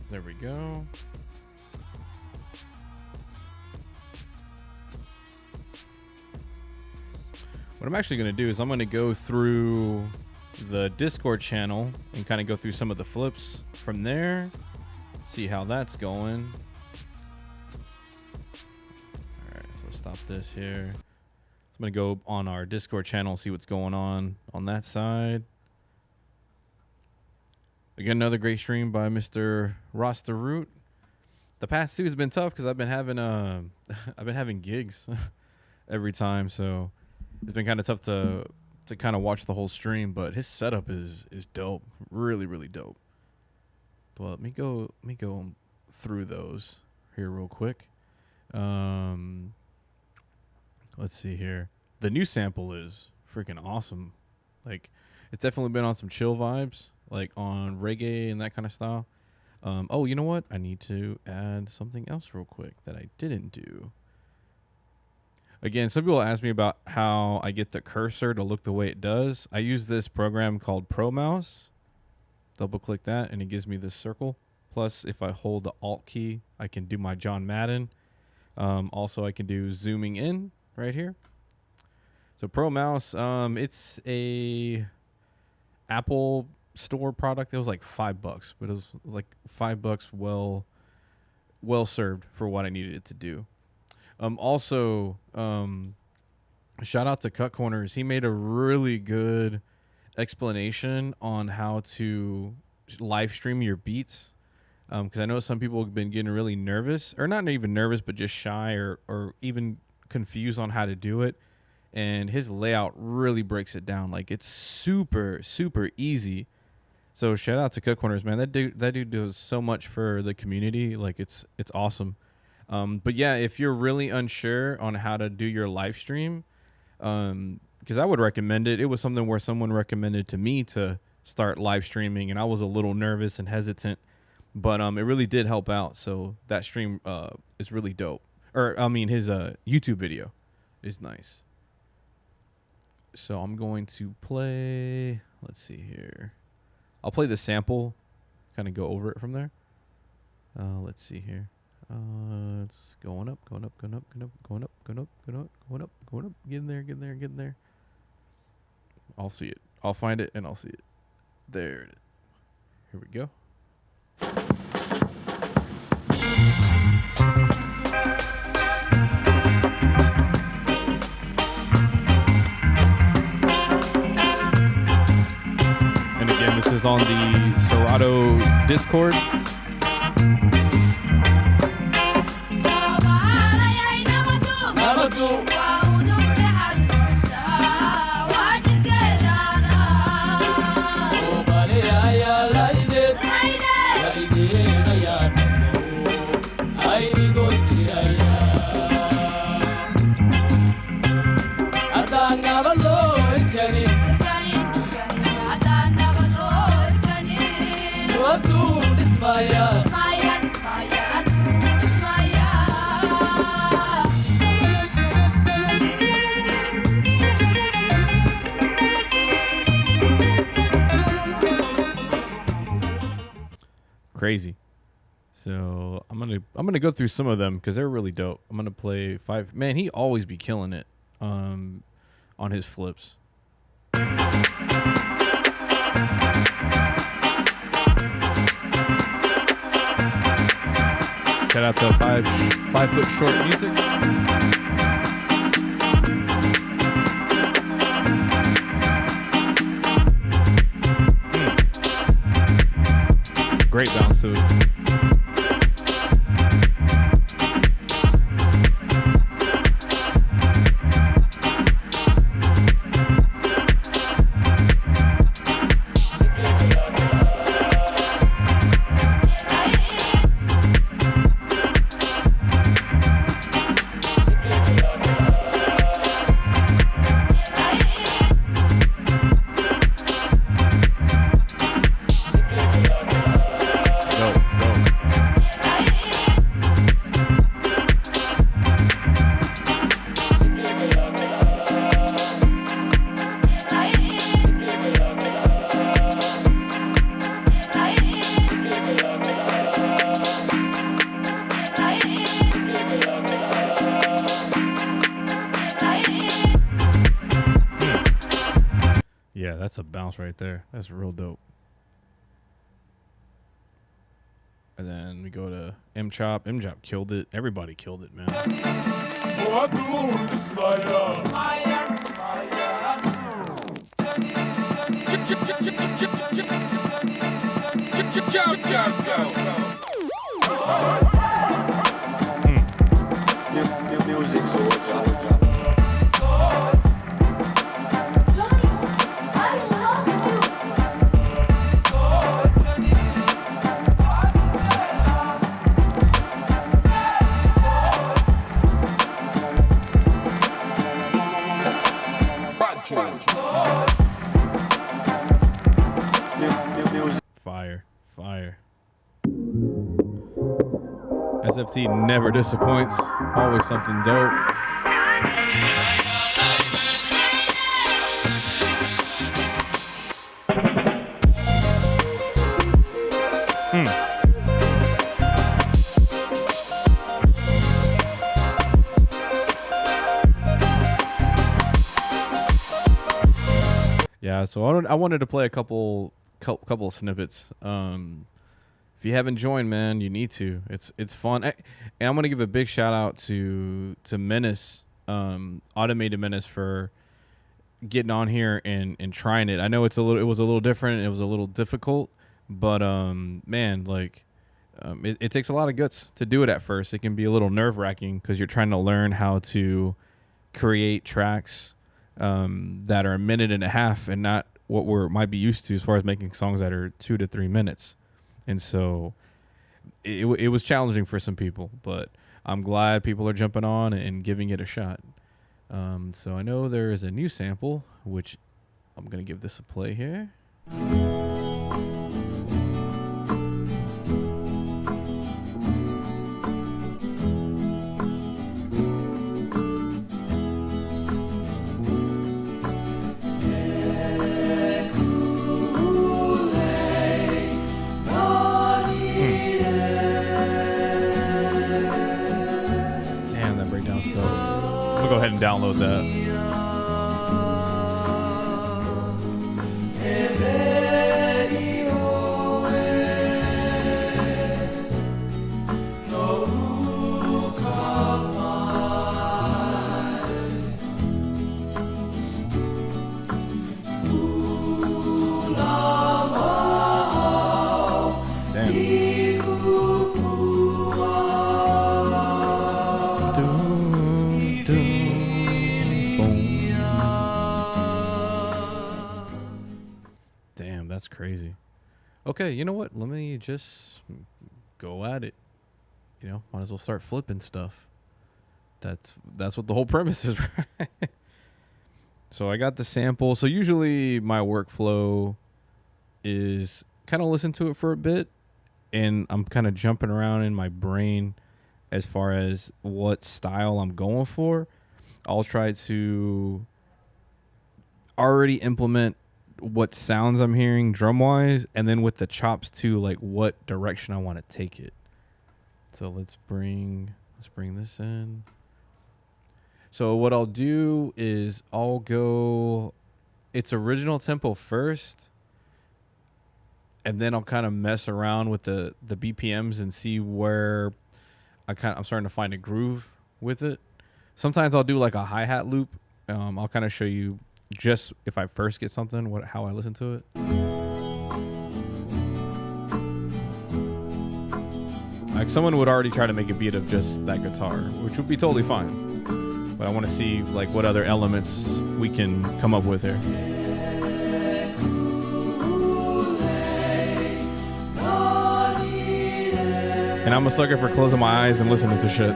There we go. What I'm actually going to do is I'm going to go through the Discord channel and kind of go through some of the flips from there. See how that's going. All right, so let's stop this here. I'm going to go on our Discord channel, see what's going on that side. Again, another great stream by Mr. Ross the Root. The past two has been tough because I've been having gigs every time, so it's been kind of tough to kind of watch the whole stream. But his setup is dope, really, really dope. But let me go through those here real quick. Let's see here. The new sample is freaking awesome. Like, it's definitely been on some chill vibes, like on reggae and that kind of style. Oh, you know what? I need to add something else real quick that I didn't do. Again, some people ask me about how I get the cursor to look the way it does. I use this program called Pro Mouse. Double click that and it gives me this circle. Plus, if I hold the Alt key, I can do my John Madden. Also, I can do zooming in right here. So Pro Mouse, it's a Apple Store product. It was like $5, but it was like $5 well served for what I needed it to do. Also, shout out to Cut Corners. He made a really good explanation on how to live stream your beats. Because I know some people have been getting really nervous, or not even nervous, but just shy or even confused on how to do it. And his layout really breaks it down. Like, it's super, super easy. So shout out to Cut Corners, man. That dude does so much for the community. Like, it's awesome. But yeah, if you're really unsure on how to do your live stream, because I would recommend it. It was something where someone recommended to me to start live streaming, and I was a little nervous and hesitant, but it really did help out. So that stream is really dope. Or I mean, his YouTube video is nice. So I'm going to play. Let's see here. I'll play the sample, kind of go over it from there. Let's see here. It's going up. Get in there. I'll see it. I'll find it and I'll see it. There it is. Here we go. And again, this is on the Serato Discord. Crazy. So I'm gonna go through some of them because they're really dope. I'm gonna play 5. Man, he always be killing it on his flips. Shout out to 5 Foot Short Music. Great bounce to it. Yeah, that's a bounce right there. That's real dope. And then we go to M Chop. M Chop killed it. Everybody killed it, man. Music soldier. Fire. Fire. SFT never disappoints. Always something dope. Yeah, so I wanted to play a couple snippets. If you haven't joined, man, you need to. It's fun, and I'm gonna give a big shout out to Menace, Automated Menace, for getting on here and trying it. I know it was a little different. It was a little difficult, but man, like, it takes a lot of guts to do it at first. It can be a little nerve wracking because you're trying to learn how to create tracks that are a minute and a half and not what might be used to as far as making songs that are 2 to 3 minutes. And so it was challenging for some people, but I'm glad people are jumping on and giving it a shot. So I know there is a new sample, which I'm going to give this a play here. Go ahead and download that. That's crazy. Okay, you know what? Let me just go at it. You know, might as well start flipping stuff. That's what the whole premise is, right? So I got the sample. So usually my workflow is kind of listen to it for a bit, and I'm kind of jumping around in my brain as far as what style I'm going for. I'll try to already implement what sounds I'm hearing drum wise, and then with the chops too, like what direction I want to take it. So let's bring this in. So what I'll do is I'll go its original tempo first, and then I'll kind of mess around with the BPMs and see where I'm starting to find a groove with it. Sometimes I'll do like a hi-hat loop. I'll kind of show you just if I first get something, how I listen to it. Like someone would already try to make a beat of just that guitar, which would be totally fine. But I want to see like what other elements we can come up with here. And I'm a sucker for closing my eyes and listening to shit.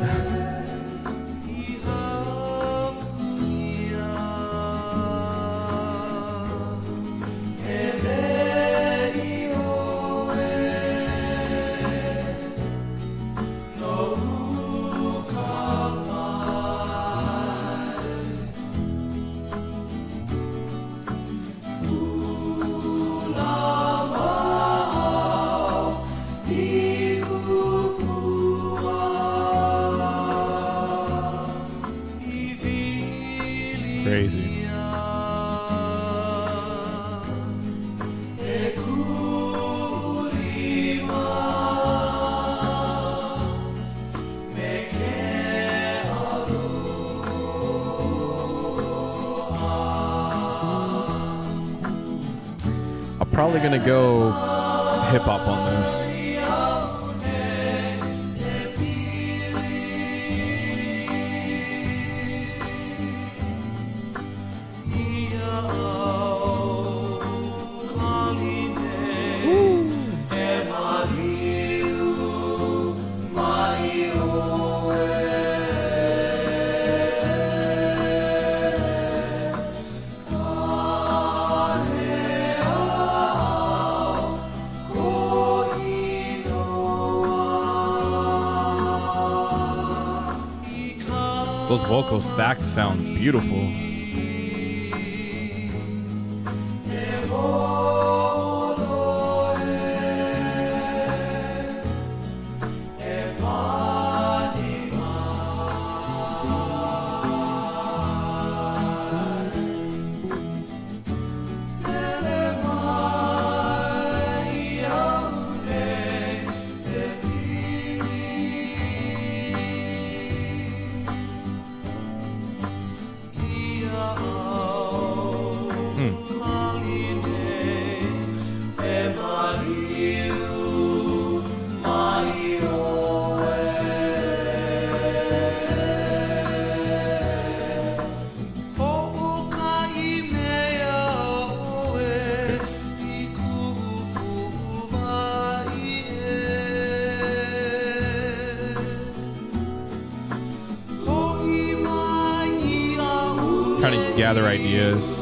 Crazy. probably gonna go hip hop on this. Those vocals stacked sound beautiful. Trying to gather ideas.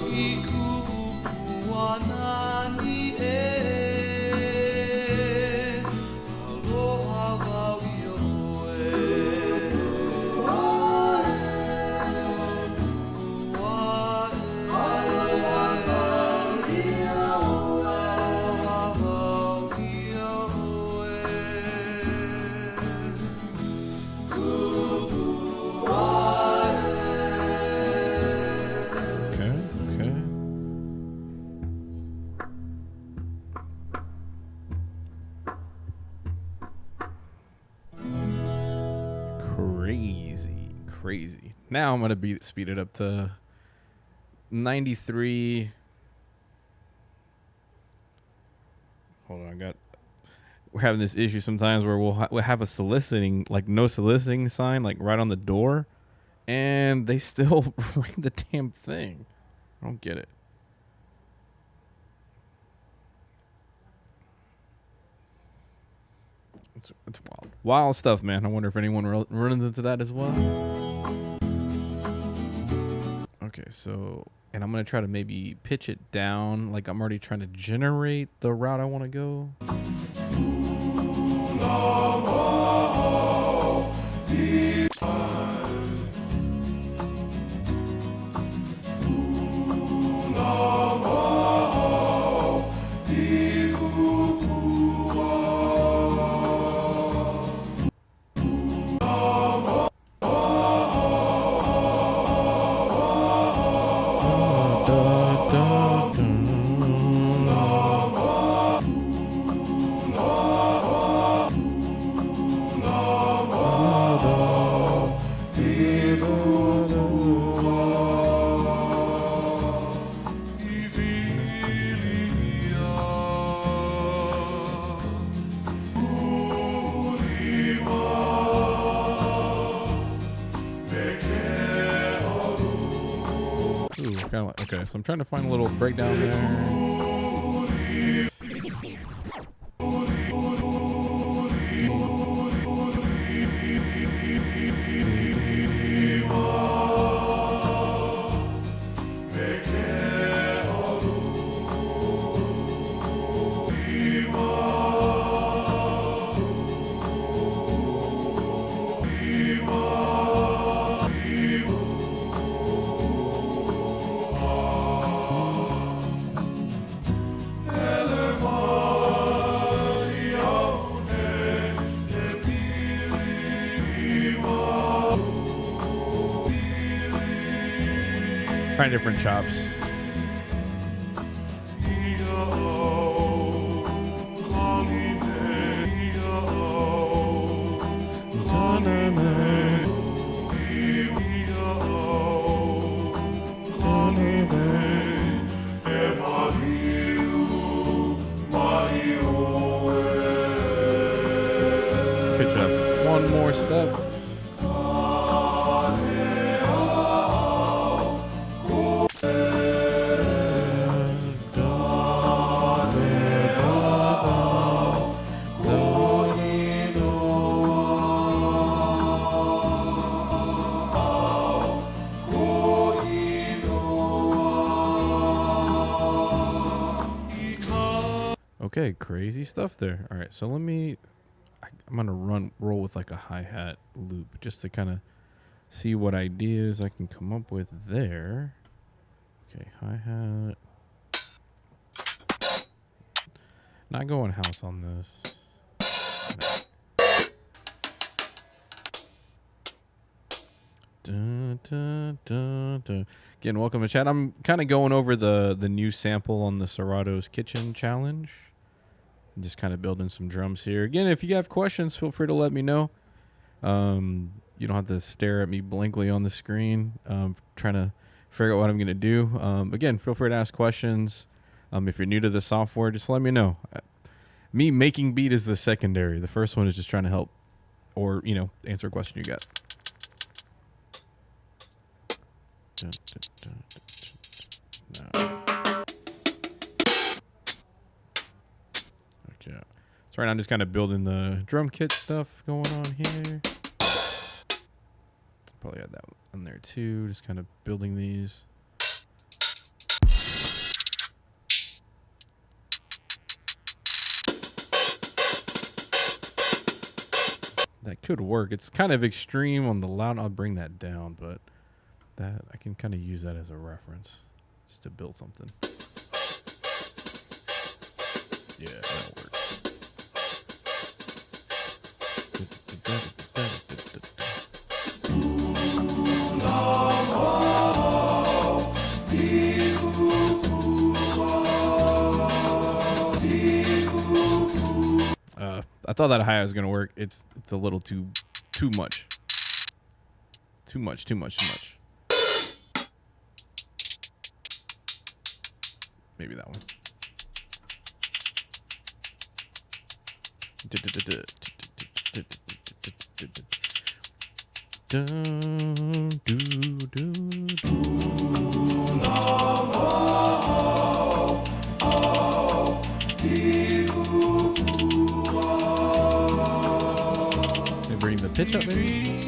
Crazy. Now I'm gonna speed it up to 93. Hold on, we're having this issue sometimes where we'll have a soliciting, like no soliciting sign, like right on the door, and they still ring the damn thing. I don't get it. It's wild stuff, man. I wonder if anyone runs into that as well. Okay, so, and I'm gonna try to maybe pitch it down, like I'm already trying to generate the route I want to go. Kind of like, okay, so I'm trying to find a little breakdown there. Trying different chops. more step. Okay, crazy stuff there. All right, so I'm gonna roll with like a hi-hat loop just to kind of see what ideas I can come up with there. Okay, hi-hat. Not going house on this. Dun, dun, dun, dun. Again, welcome to chat. I'm kind of going over the new sample on the Serato's Kitchen Challenge. I'm just kind of building some drums here. Again, if you have questions, feel free to let me know. You don't have to stare at me blankly on the screen, trying to figure out what I'm going to do. Again, feel free to ask questions. If you're new to the software, just let me know. Me making beat is the secondary. The first one is just trying to help or, answer a question you got. No. Okay. So right now I'm just kind of building the drum kit stuff going on here. Probably add that in there too. Just kind of building these. That could work. It's kind of extreme on the loud. I'll bring that down, but that I can kind of use that as a reference just to build something. Yeah, that'll work. I thought that hi-hat was gonna work. It's a little too much. Too much. Maybe that one. Bring the pitch up, maybe.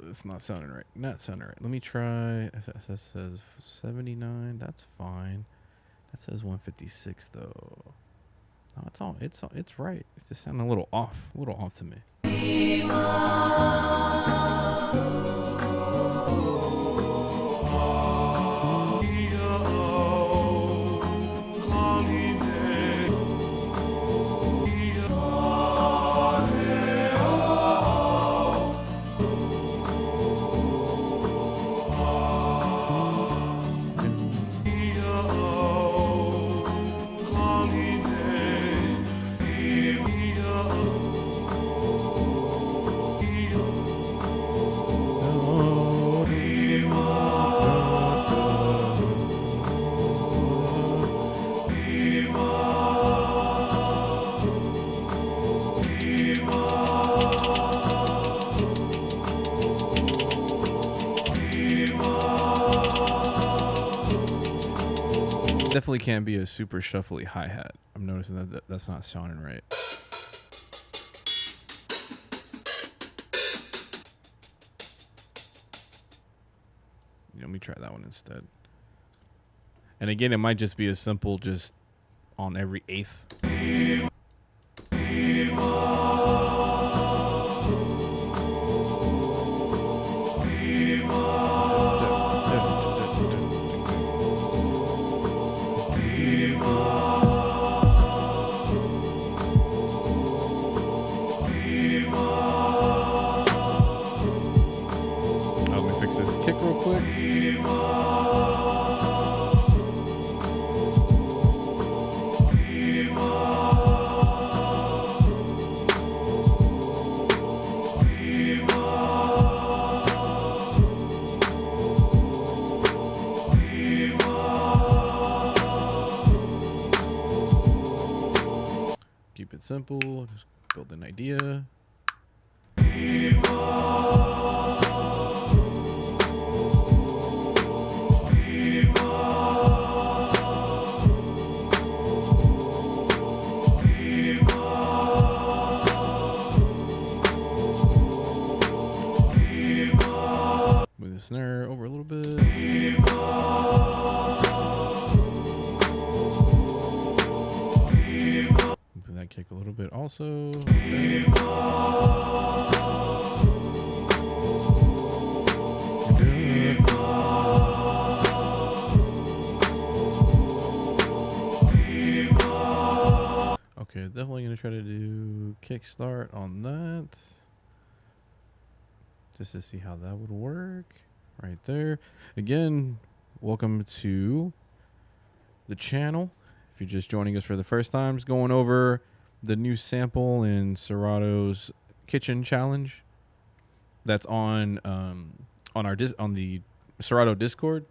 It's not sounding right. Not sounding right. Let me try. That says 79. That's fine. That says 156 though. No, it's right. It's just sounding a little off to me. Definitely can't be a super shuffly hi-hat. I'm noticing that's not sounding right. Let me try that one instead. And again, it might just be as simple, just on every eighth. Kick real quick. simple. Just build an idea. Move the snare over a little bit. Move that kick a little bit also. Okay, definitely gonna try to do kickstart on that. Just to see how that would work. Right there. Again, welcome to the channel. If you're just joining us for the first time, just going over the new sample in Serato's Kitchen Challenge. That's on the Serato Discord.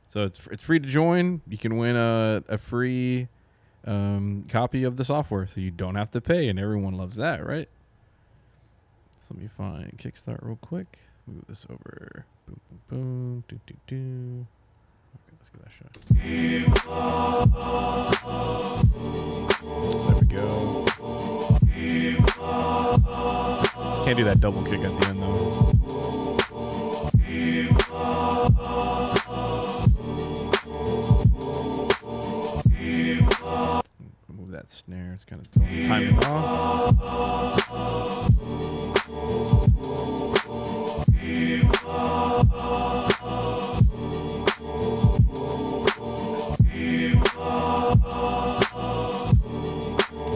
So it's free to join. You can win a free copy of the software, so you don't have to pay, and everyone loves that, right? So let me find kickstart real quick. Move this over. Boom, boom, boom. Do, do, do. Okay, let's give that a shot. There we go. Can't do that double kick at the end though. Move that snare. It's kind of throwing timing off.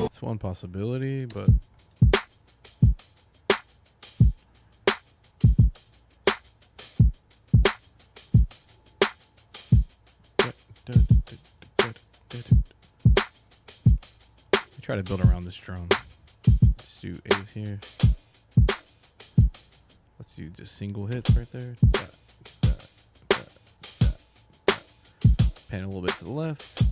It's one possibility, but try to build around this drum. Let's do eighth here. Let's do just single hits right there. Pan a little bit to the left.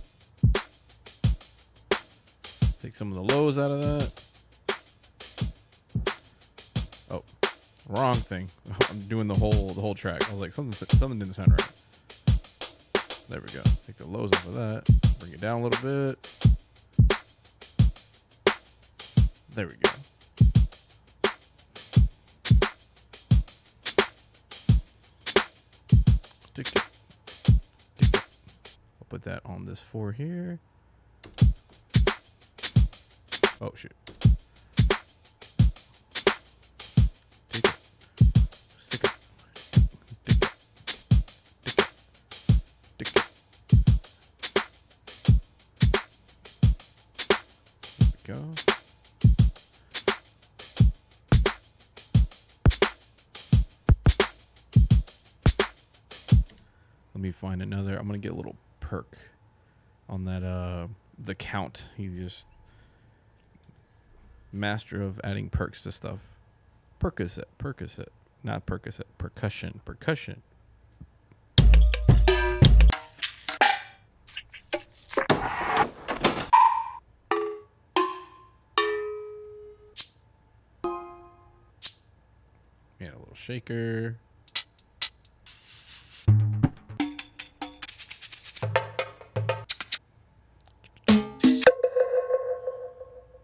Take some of the lows out of that. Oh, wrong thing. I'm doing the whole track. I was like, something didn't sound right. There we go. Take the lows off of that. Bring it down a little bit. There we go. Stick it. I'll put that on this 4 here. Oh shoot. Take it. Stick it. Stick it. Stick it. Stick it. There we go. Let me find another. I'm gonna get a little perk on that the count. He just master of adding perks to stuff. Percocet, not Percocet, percussion. Yeah, a little shaker.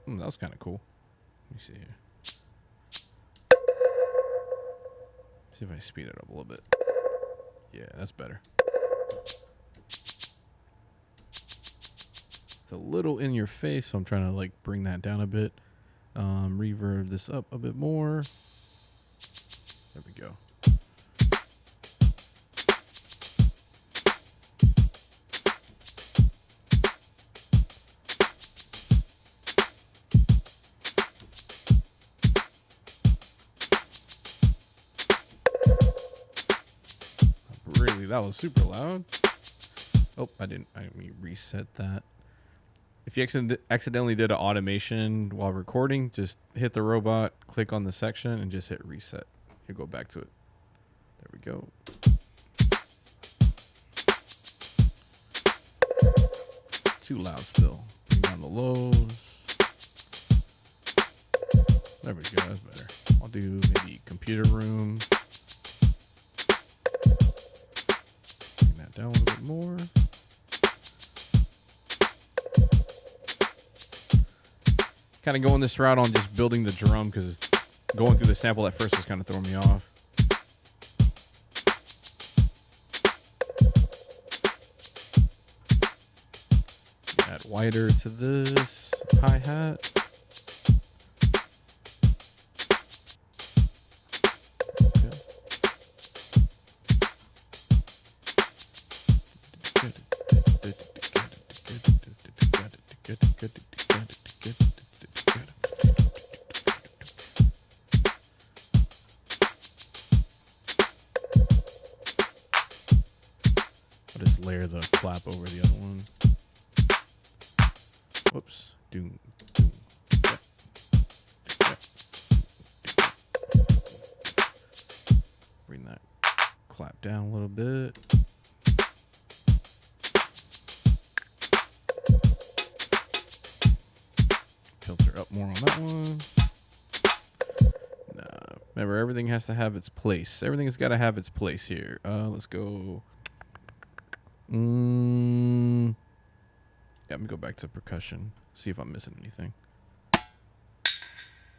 That was kind of cool. Let me see here. See if I speed it up a little bit. Yeah, that's better. It's a little in your face, so I'm trying to like bring that down a bit. Reverb this up a bit more. There we go. That was super loud. Oh, I didn't. Let me reset that. If you accidentally did an automation while recording, just hit the robot, click on the section, and just hit reset. You'll go back to it. There we go. Too loud still. Bring down the lows. There we go. That's better. I'll do maybe computer room. Bring that down a little bit more. Kind of going this route on just building the drum because going through the sample at first was kind of throwing me off. Add wider to this hi-hat. I'll just layer the clap over the other one. Whoops. Doom. Doom. Yeah. Yeah. Bring that clap down a little bit. Filter up more on that one. Nah. Remember, everything has to have its place. Everything's got to have its place here. Let's go. Yeah, let me go back to percussion. See if I'm missing anything.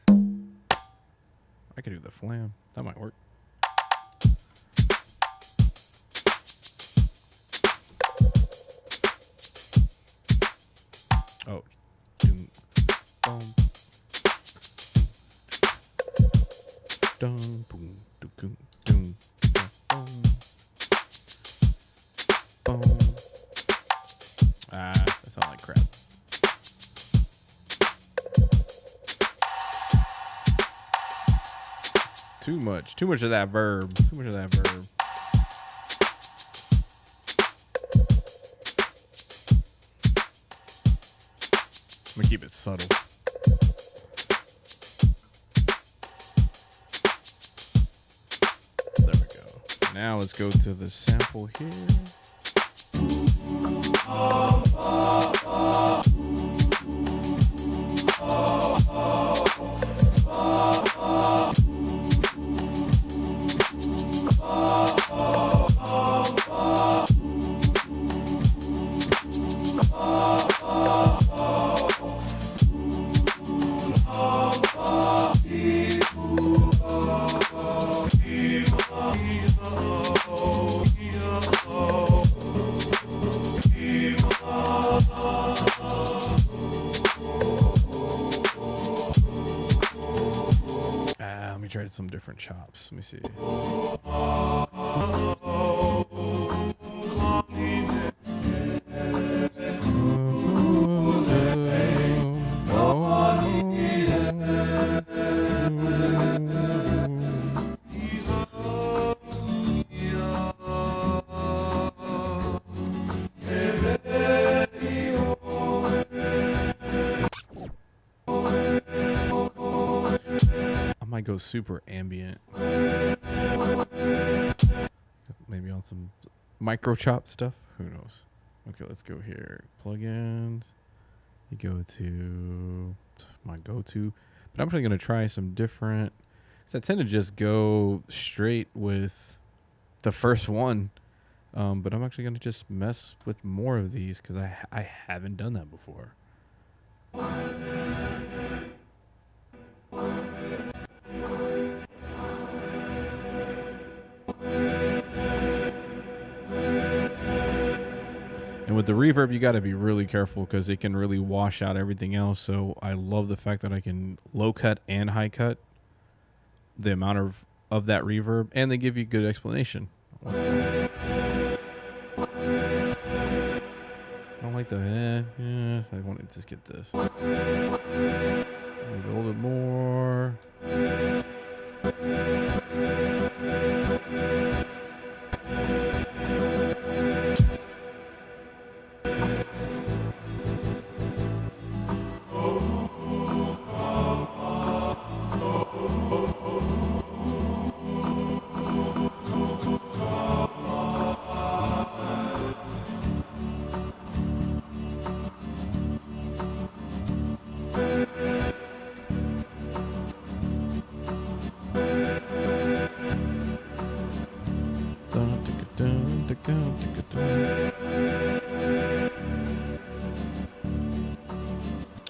I could do the flam. That might work. Oh. Doom. Boom. Doom. Boom. Doom. Doom. Boom. Boom. Ah, that sounds like crap. Too much of that verb. Too much of that verb. I'm gonna keep it subtle. There we go. Now let's go to the sample here. Let me try some different chops. Let me see. Go super ambient, maybe on some micro chop stuff, who knows. Okay, let's go here, plugins. You go to my go-to, but I'm actually going to try some different, because I tend to just go straight with the first one, but I'm actually going to just mess with more of these because I haven't done that before. And with the reverb, you got to be really careful because it can really wash out everything else. So I love the fact that I can low cut and high cut the amount of that reverb, and they give you good explanation. I don't like the I want to just get this. Maybe a little bit more.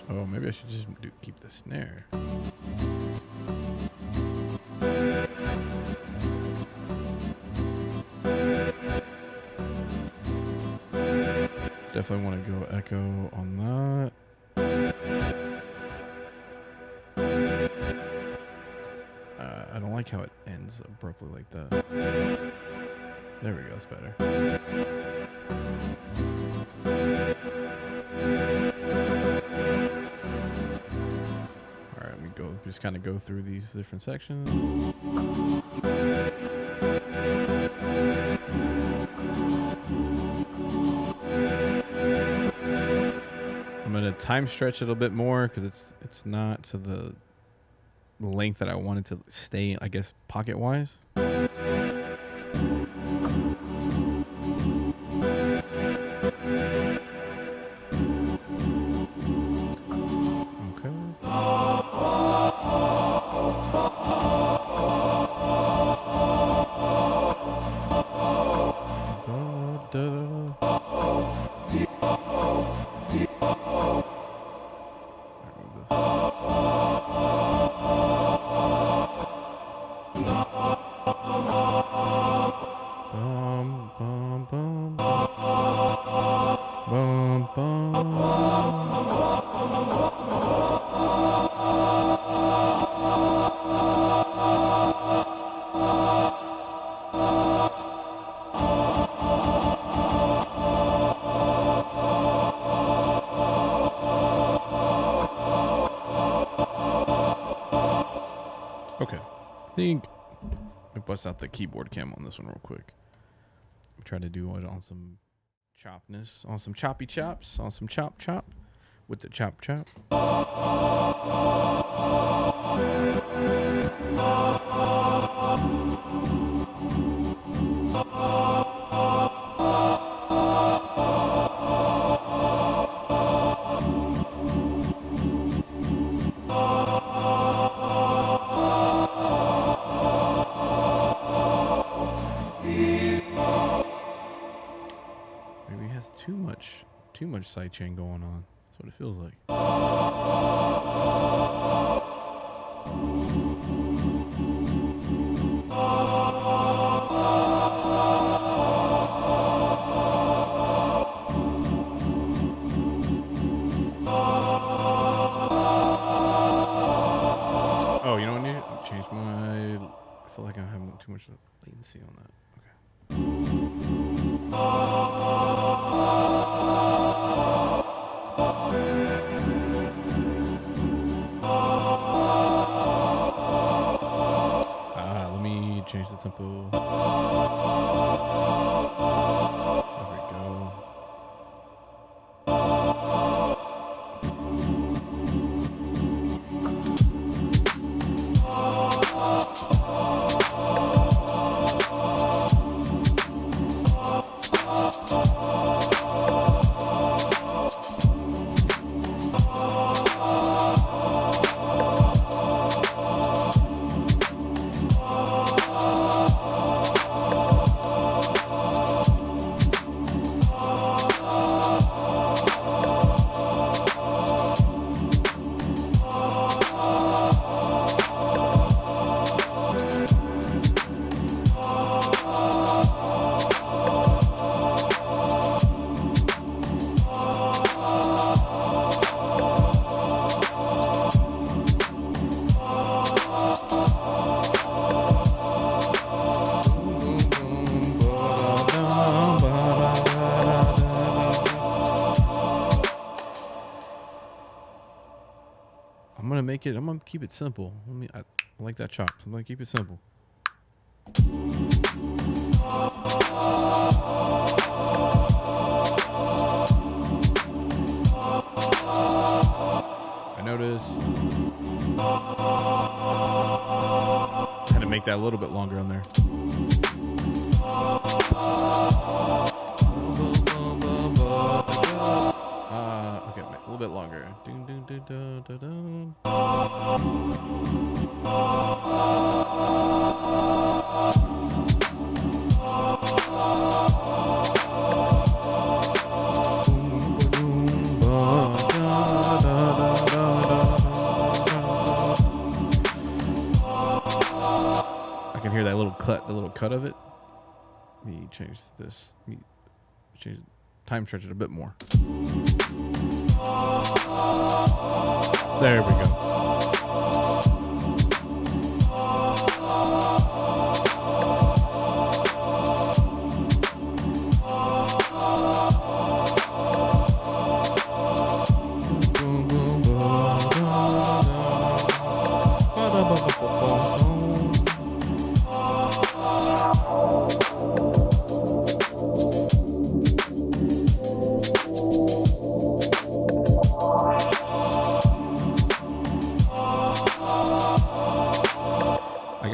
Oh, maybe I should just keep the snare. Definitely want to go echo on that. I don't like how it ends abruptly like that. There we go, it's better. Alright, let me go, just kind of go through these different sections. I'm gonna time stretch it a little bit more because it's not to the length that I wanted to stay, I guess, pocket wise. Okay, I think I bust out the keyboard cam on this one real quick. I'm trying to do it on some chopness, on some choppy chops, on some chop chop with the chop chop. Too much sidechain going on. That's what it feels like. Oh, you know what I need to change my... I feel like I'm having too much latency on that. Let me change the tempo. There we go. I'm gonna keep it simple. I like that chop. So I'm gonna keep it simple. I noticed I had to make that a little bit longer on there. Okay, a little bit longer. the little cut of it. Let me change this. Let me change time stretch it a bit more. There we go.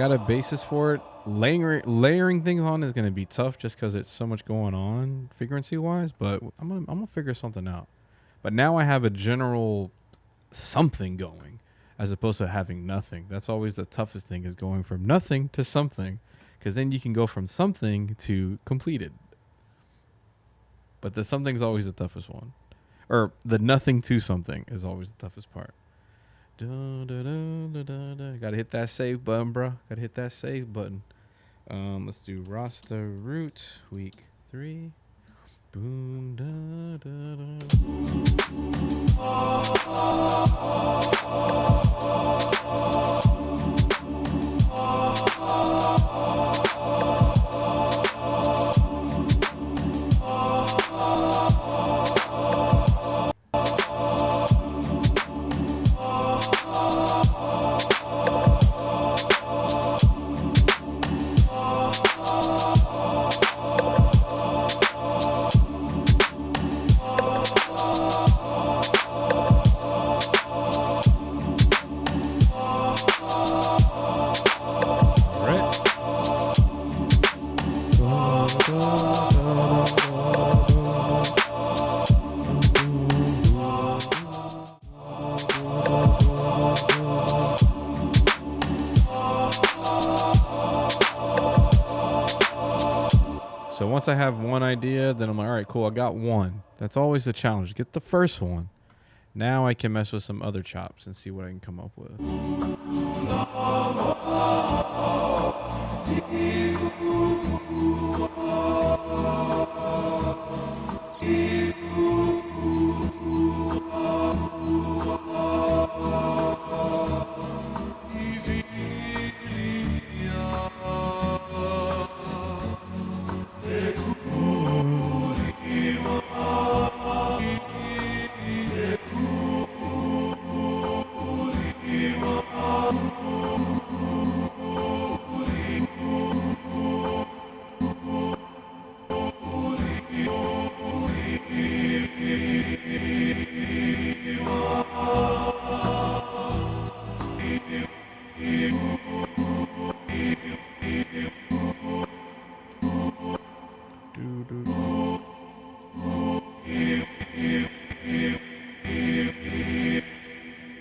A basis for it. Layering things on is going to be tough just because it's so much going on frequency wise, but I'm gonna figure something out. But now I have a general something going as opposed to having nothing. That's always the toughest thing, is going from nothing to something, because then you can go from something to completed. But the something's always the toughest one, or the nothing to something is always the toughest part. Gotta hit that save button, bro. Gotta hit that save button. Let's do Rasta Root week 3. Boom, da, da, once I have one idea, then I'm like, all right, cool, I got one. That's always the challenge. Get the first one. Now I can mess with some other chops and see what I can come up with.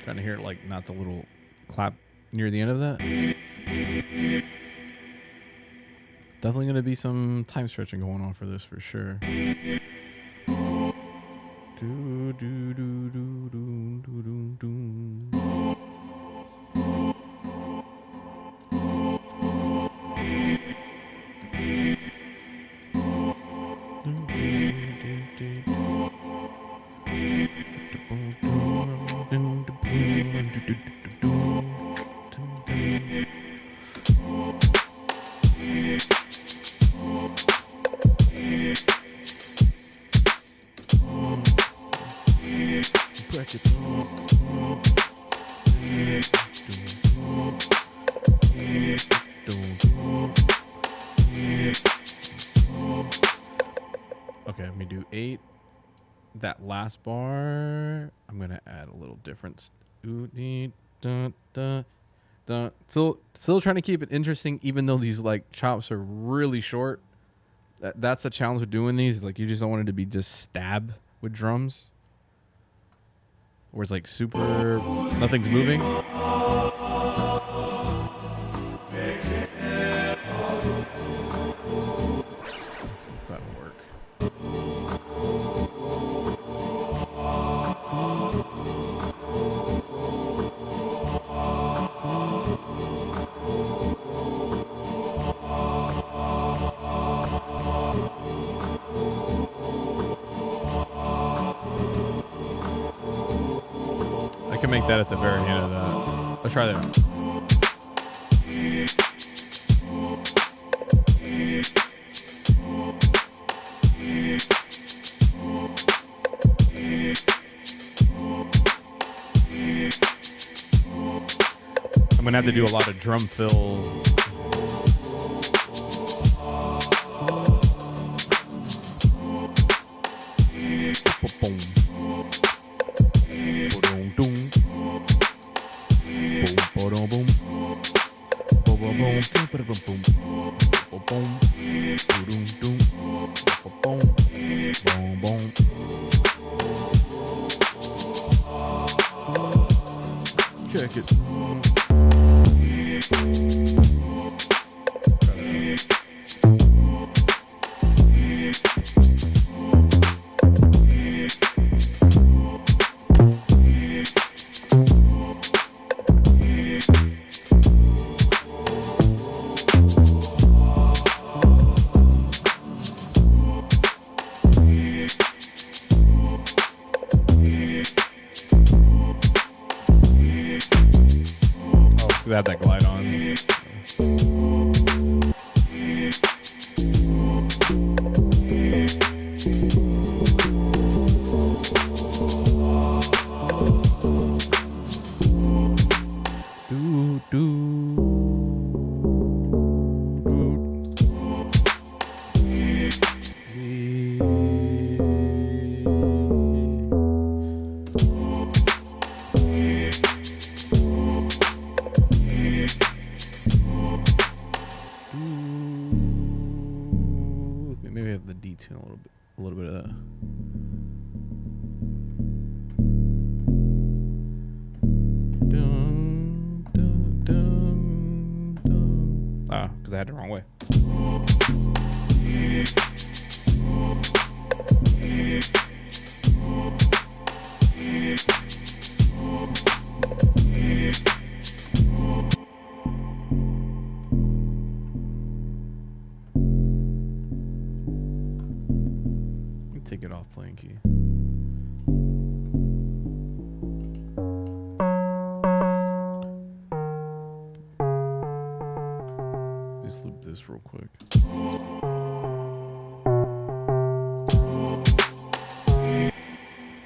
Trying to hear it, like, not the little clap near the end of that. Definitely going to be some time stretching going on for this for sure. Do, do, do, do, do, do, do, do. Okay, let me do 8. That last bar, I'm gonna add a little difference. Still trying to keep it interesting, even though these like chops are really short. That's a challenge with doing these. Like, you just don't want it to be just stab with drums, where it's like super, nothing's moving. That'll work. can make that at the very end of that. Let's try that. I'm gonna have to do a lot of drum fill. Check it. Have that glide on. Maybe have the detune a little bit of that. Dun, dun, dun, dun. Ah, because I had it the wrong way. Take it off playing key. Just loop this real quick.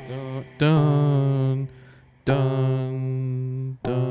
Dun, dun, dun, dun.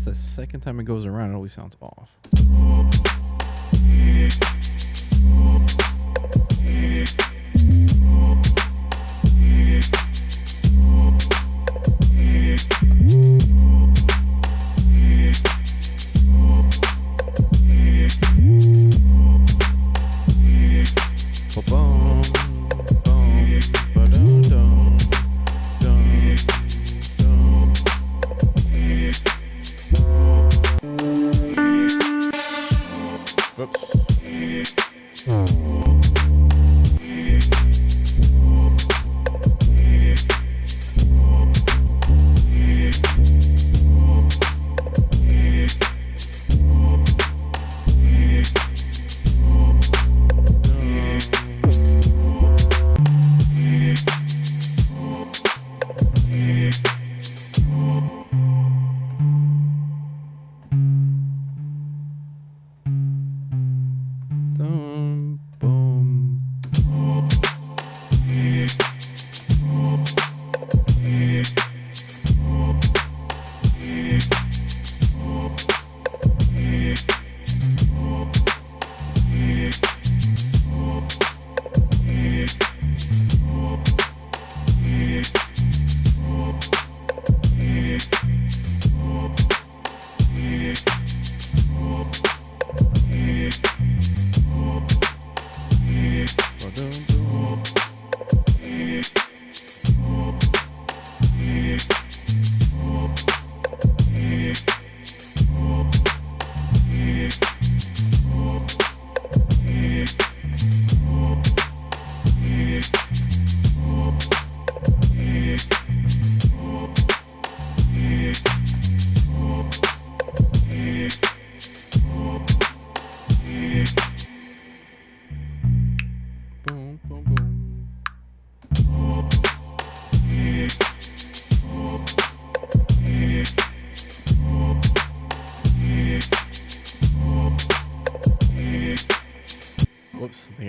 The second time it goes around, it always sounds off.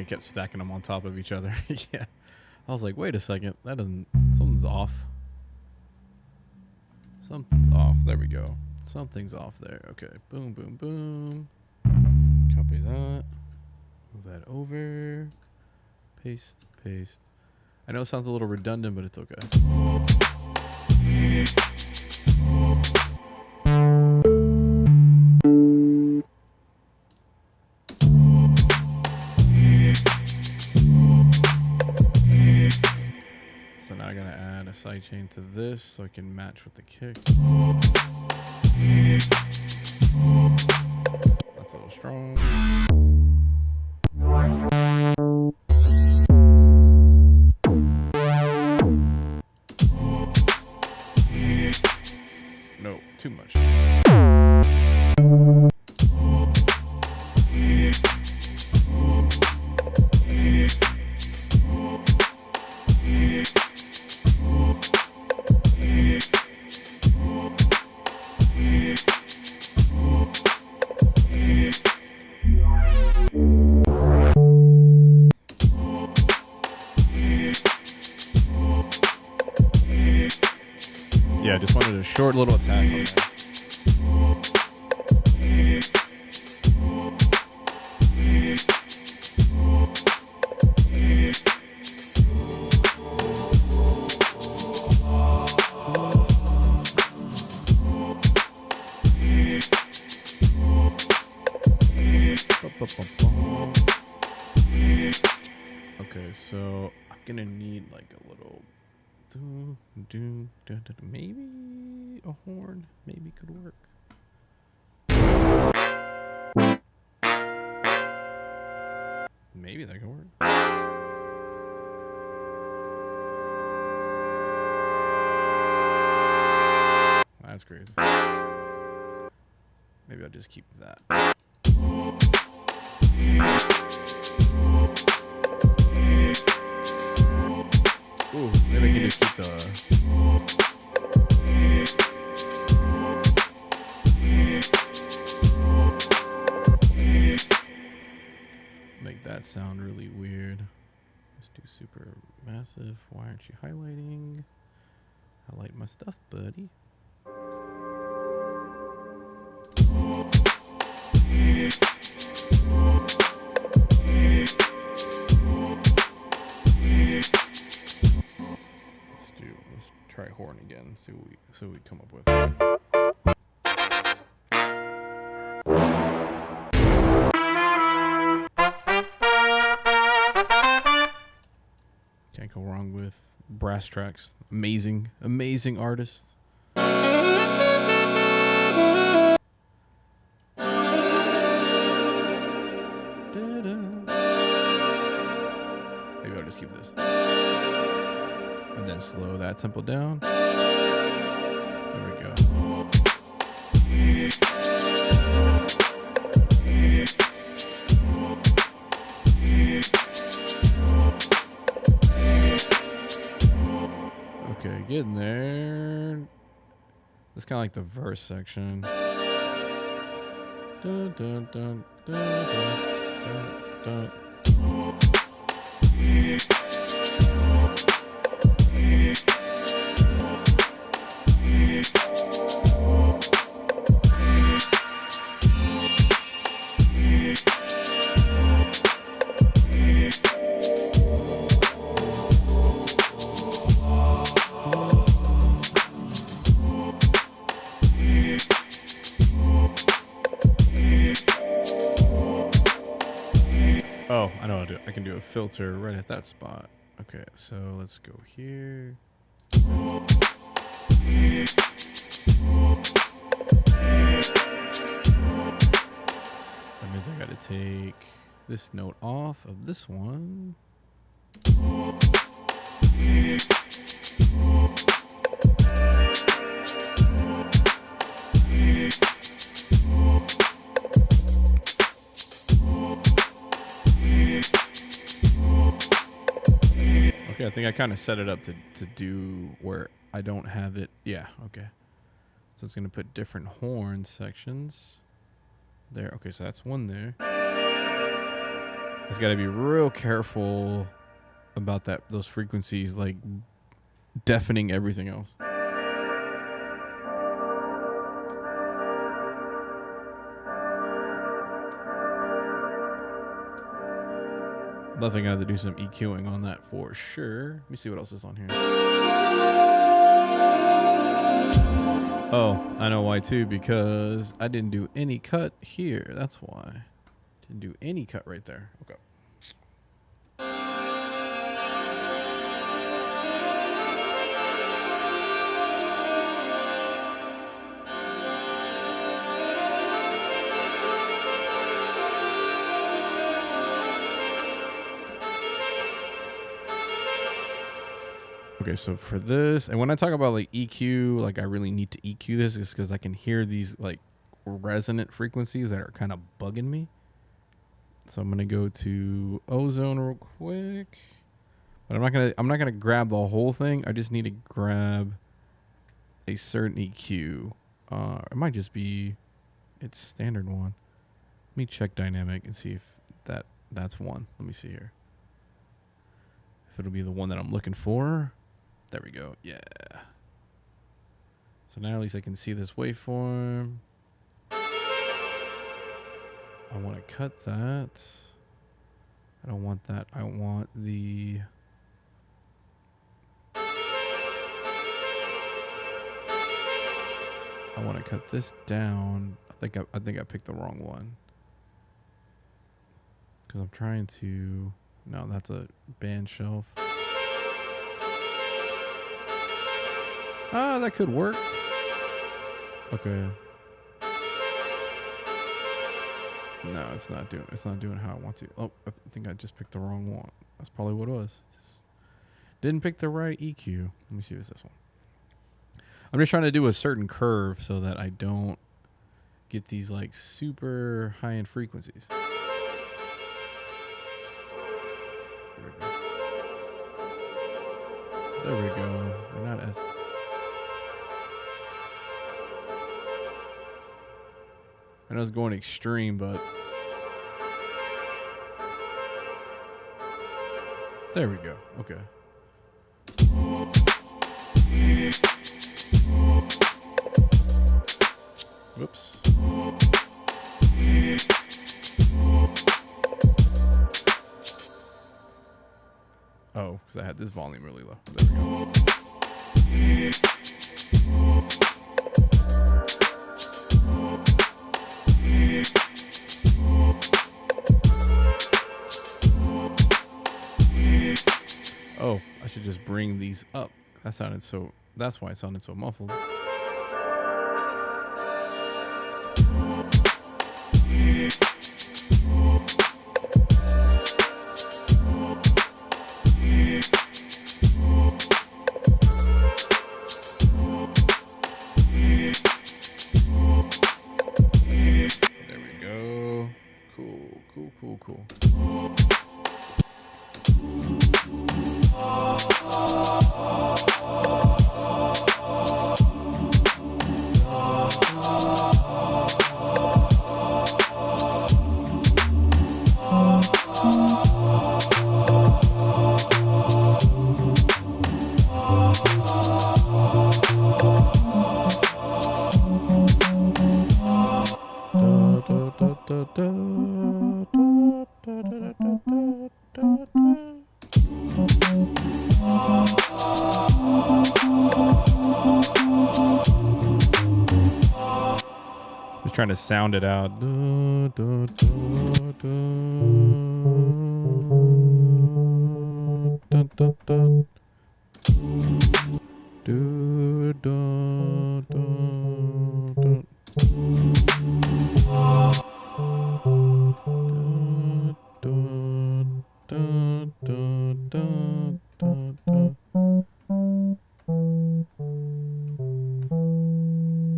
kept stacking them on top of each other. Yeah. I was like, wait a second. That doesn't... Something's off. Something's off. There we go. Something's off there. Okay. Boom, boom, boom. Copy that. Move that over. Paste, paste. I know it sounds a little redundant, but it's okay. So now I gotta add a sidechain to this so I can match with the kick. That's a little strong. No, too much. Yeah, I just wanted a short little attack on that. Okay, so I'm gonna need like a little maybe a horn maybe could work. Maybe that could work. That's crazy. Maybe I'll just keep that. Ooh, maybe I can just keep the... Make that sound really weird. Let's do super massive. Why aren't you highlighting? Highlight my stuff, buddy. Let's try horn again. See what we come up with. Can't go wrong with brass tracks. Amazing, amazing artists. Maybe I'll just keep this. And then slow that tempo down. There we go. Okay, getting there. It's kind of like the verse section. Dun, dun, dun, dun, dun, dun, dun. Oh, I know how to do it. I can do a filter right at that spot. Okay, so let's go here. That means I gotta take this note off of this one. Okay, I think I kind of set it up to do where I don't have it. Yeah, okay. So it's going to put different horn sections there. Okay, so that's one there. just got to be real careful about those frequencies, like deafening everything else. Definitely gonna have to do some EQing on that for sure. Let me see what else is on here. Oh, I know why too, because I didn't do any cut here. That's why. Didn't do any cut right there. Okay. Okay, so for this, and when I talk about like EQ, like I really need to EQ this, is because I can hear these like resonant frequencies that are kind of bugging me. So I'm gonna go to ozone real quick, but I'm not gonna grab the whole thing. I just need to grab a certain EQ. It might just be its standard one. Let me check dynamic and see if that's one. Let me see here. If it'll be the one that I'm looking for. There we go. Yeah. So now at least I can see this waveform. I want to cut that. I don't want that. I want the... I want to cut this down. I think I picked the wrong one. Because I'm trying to... No, that's a band shelf. Ah, that could work. Okay. No, it's not doing how I want to. Oh, I think I just picked the wrong one. That's probably what it was. Just didn't pick the right EQ. Let me see if it's this one. I'm just trying to do a certain curve so that I don't get these like super high-end frequencies. There we go. They're not as... I know it's going extreme, but... There we go. Okay. Whoops. Oh, because I had this volume really low. There we go. Oh, I should just bring these up. That's why it sounded so muffled. There we go. Cool. Just trying to sound it out.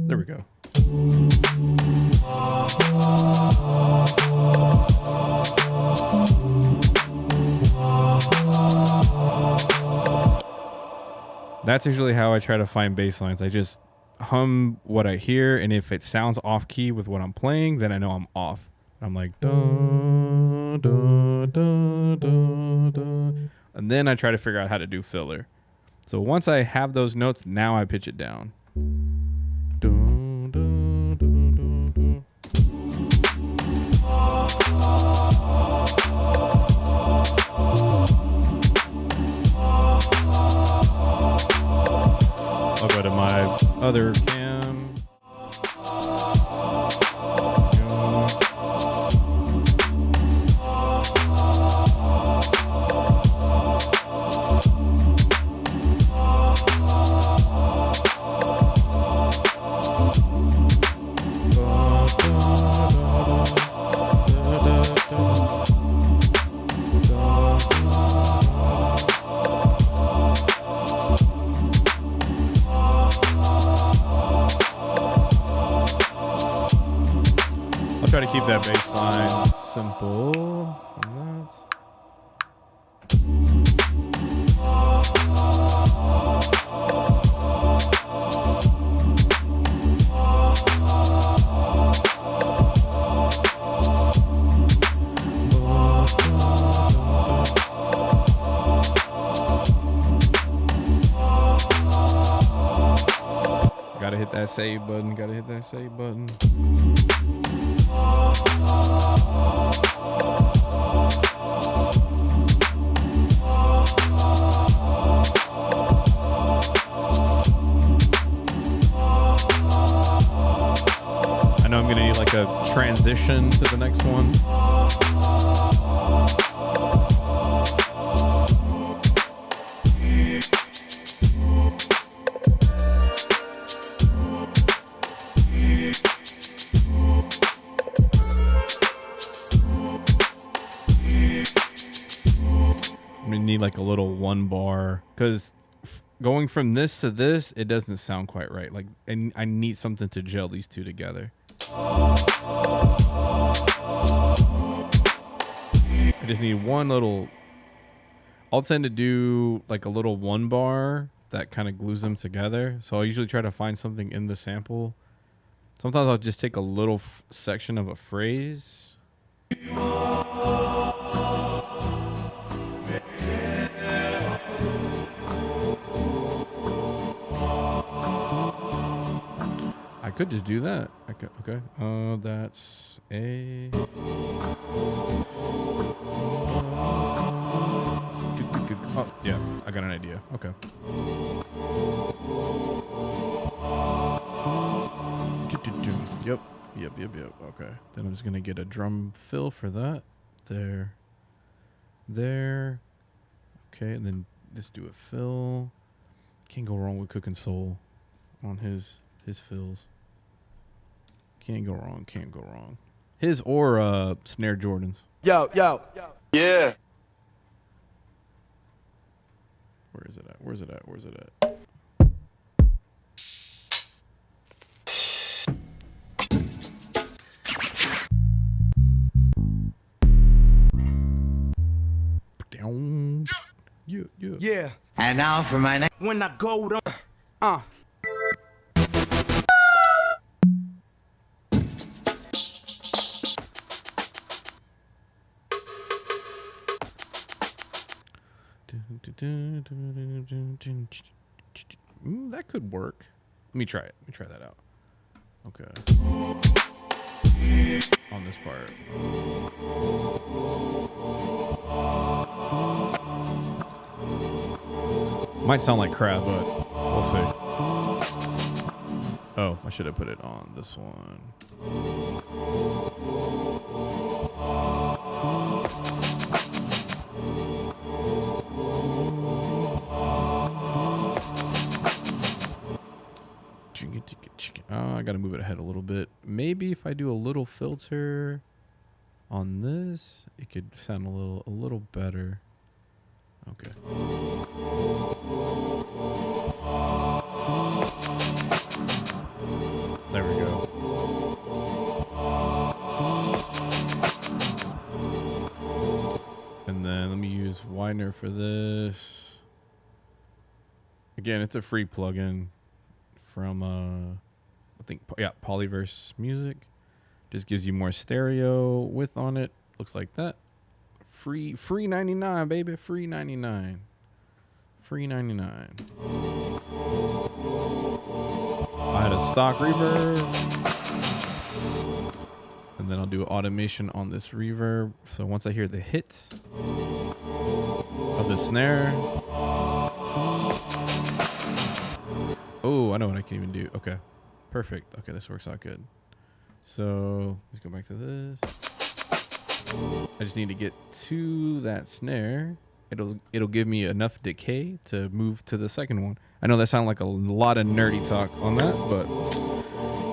There we go. That's usually how I try to find bass lines. I just hum what I hear, and if it sounds off key with what I'm playing, then I know I'm off. I'm like, dun. And then I try to figure out how to do filler. So once I have those notes, now I pitch it down. I'll go to my other cam. Try to keep that bass line simple on that. Gotta hit that save button, gotta hit that save button. I know I'm gonna need like a transition to the next one. Need like a little one bar, because going from this to this, it doesn't sound quite right. Like, and I need something to gel these two together. I just need one little. I'll tend to do like a little one bar that kind of glues them together. So I'll usually try to find something in the sample. Sometimes I'll just take a little section of a phrase. I could just do that. I could, okay. That's a. Oh, yeah. I got an idea. Okay. Yep. Okay. Then I'm just gonna get a drum fill for that. There. Okay, and then just do a fill. Can't go wrong with cooking soul on his fills. Can't go wrong. His or Snare Jordan's. Yo. Yeah. Where is it at? Down. Yeah. And now for my next. When I go to That could work. Let me try it. Let me try that out. Okay. On this part. Might sound like crap, but we'll see. Oh, I should have put it on this one. I gotta move it ahead a little bit. Maybe if I do a little filter on this, it could sound a little better. Okay. There we go. And then let me use Widener for this. Again, it's a free plugin from I think, yeah, Polyverse Music. Just gives you more stereo width on it. Looks like that. Free 99, baby. Free 99. Free 99. I had a stock reverb. And then I'll do automation on this reverb. So once I hear the hits of the snare. Oh, I know what I can even do. Okay. Perfect. Okay, this works out good. So let's go back to this. I just need to get to that snare. It'll give me enough decay to move to the second one. I know that sounds like a lot of nerdy talk on that, but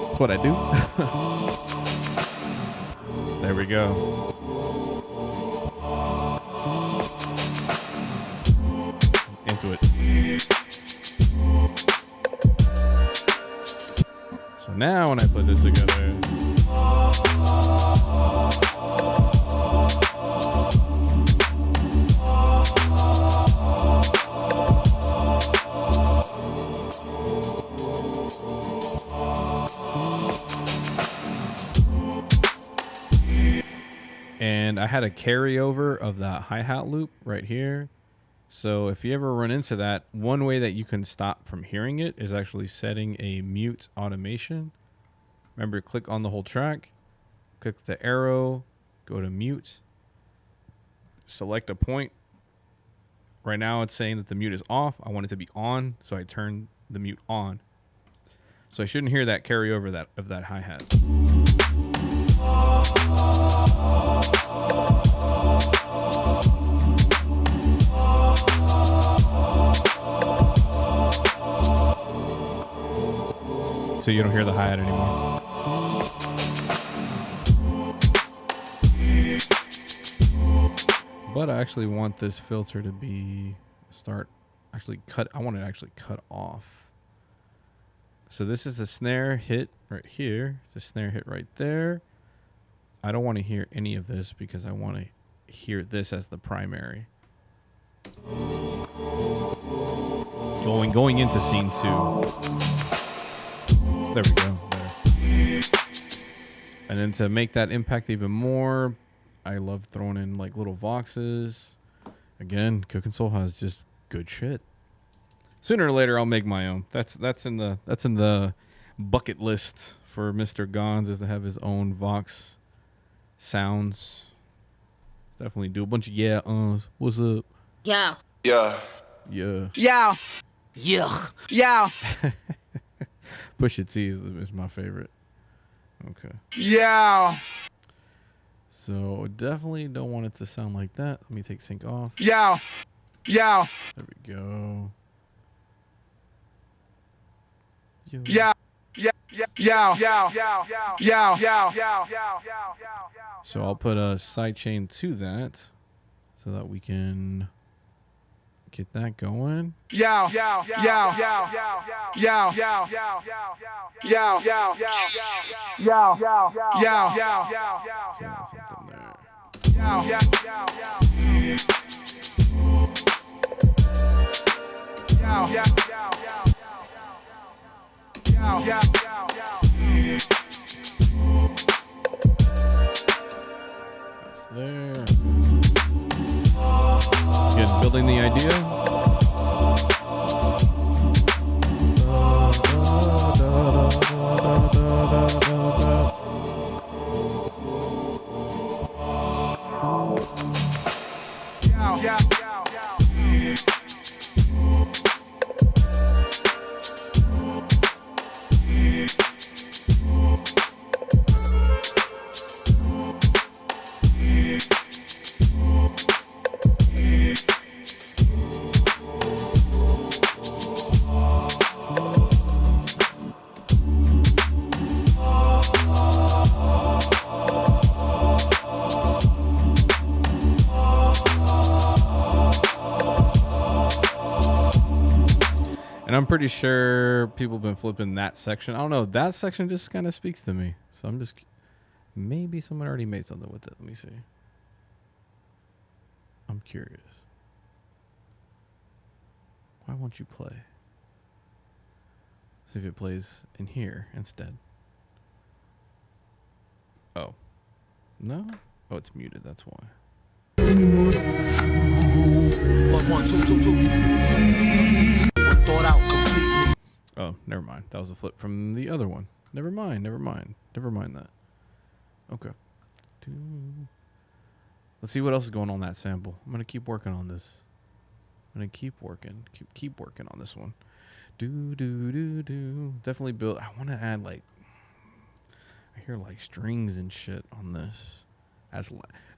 that's what I do. There we go. Into it. So now when I put this together, and I had a carryover of that hi-hat loop right here. So if you ever run into that, one way that you can stop from hearing it is actually setting a mute automation. Remember, click on the whole track, click the arrow, go to mute, select a point. Right now it's saying that the mute is off. I want it to be on, so I turn the mute on. So I shouldn't hear that carryover of that hi-hat. So you don't hear the hi-hat anymore. But I actually want this filter to be I want it to actually cut off. So this is a snare hit right here. It's a snare hit right there. I don't want to hear any of this because I want to hear this as the primary. Going into scene 2. There we go. There. And then to make that impact even more, I love throwing in like little voxes. Again, Cooking Soul has just good shit. Sooner or later, I'll make my own. That's in the bucket list for Mr. Gons, is to have his own vox sounds. Definitely do a bunch of what's up? Yeah. Yeah. Yeah. Yeah. Yeah. Pusha T is my favorite. Okay. Yeah. So definitely don't want it to sound like that. Let me take sync off. Yeah. Yeah. There we go. Yo. Yeah. Yeah. Yeah. Yeah. Yeah. Yeah. Yeah. Yeah. Yeah. So I'll put a sidechain to that so that we can get that going. Yeah. Yeah. Yeah. Yeah. Yeah. Yeah. Yeah. Yeah. Yeah. Yeah. Yeah. Yeah. Yeah. Yeah. So that's something there. Yeah. Yeah. Yeah. Yeah. Yeah. That's there. Again, building the idea. Yeah. And I'm pretty sure people have been flipping that section. I don't know. That section just kind of speaks to me. So I'm just... Maybe someone already made something with it. Let me see. I'm curious. Why won't you play? See if it plays in here instead. Oh. No? Oh, it's muted. That's why. 1, 2, 2, 2. Thought out completely. Oh, never mind. That was a flip from the other one. Never mind that. Okay. Let's see what else is going on that sample. I'm gonna keep working on this. I'm gonna keep working on this one. Definitely build. I want to add like. I hear like strings and shit on this.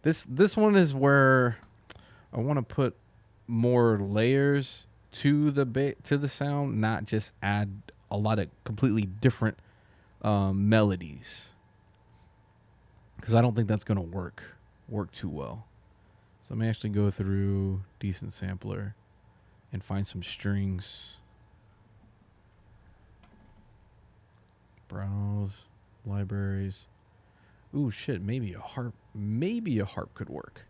This one is where I want to put more layers to the sound, not just add a lot of completely different melodies, because I don't think that's gonna work too well. So let me actually go through Decent Sampler and find some strings. Browse libraries. Ooh, shit, maybe a harp could work.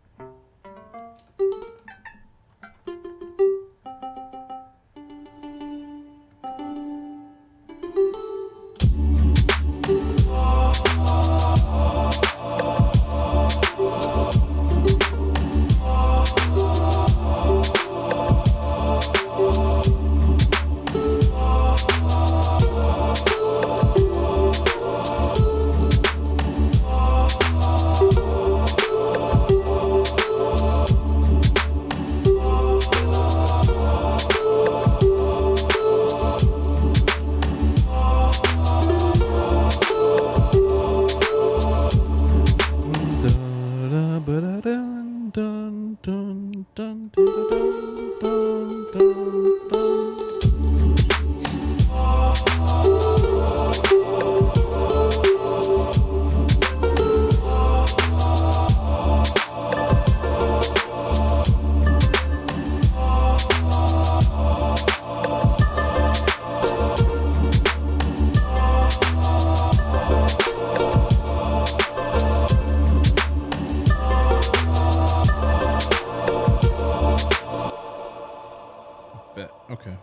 Okay.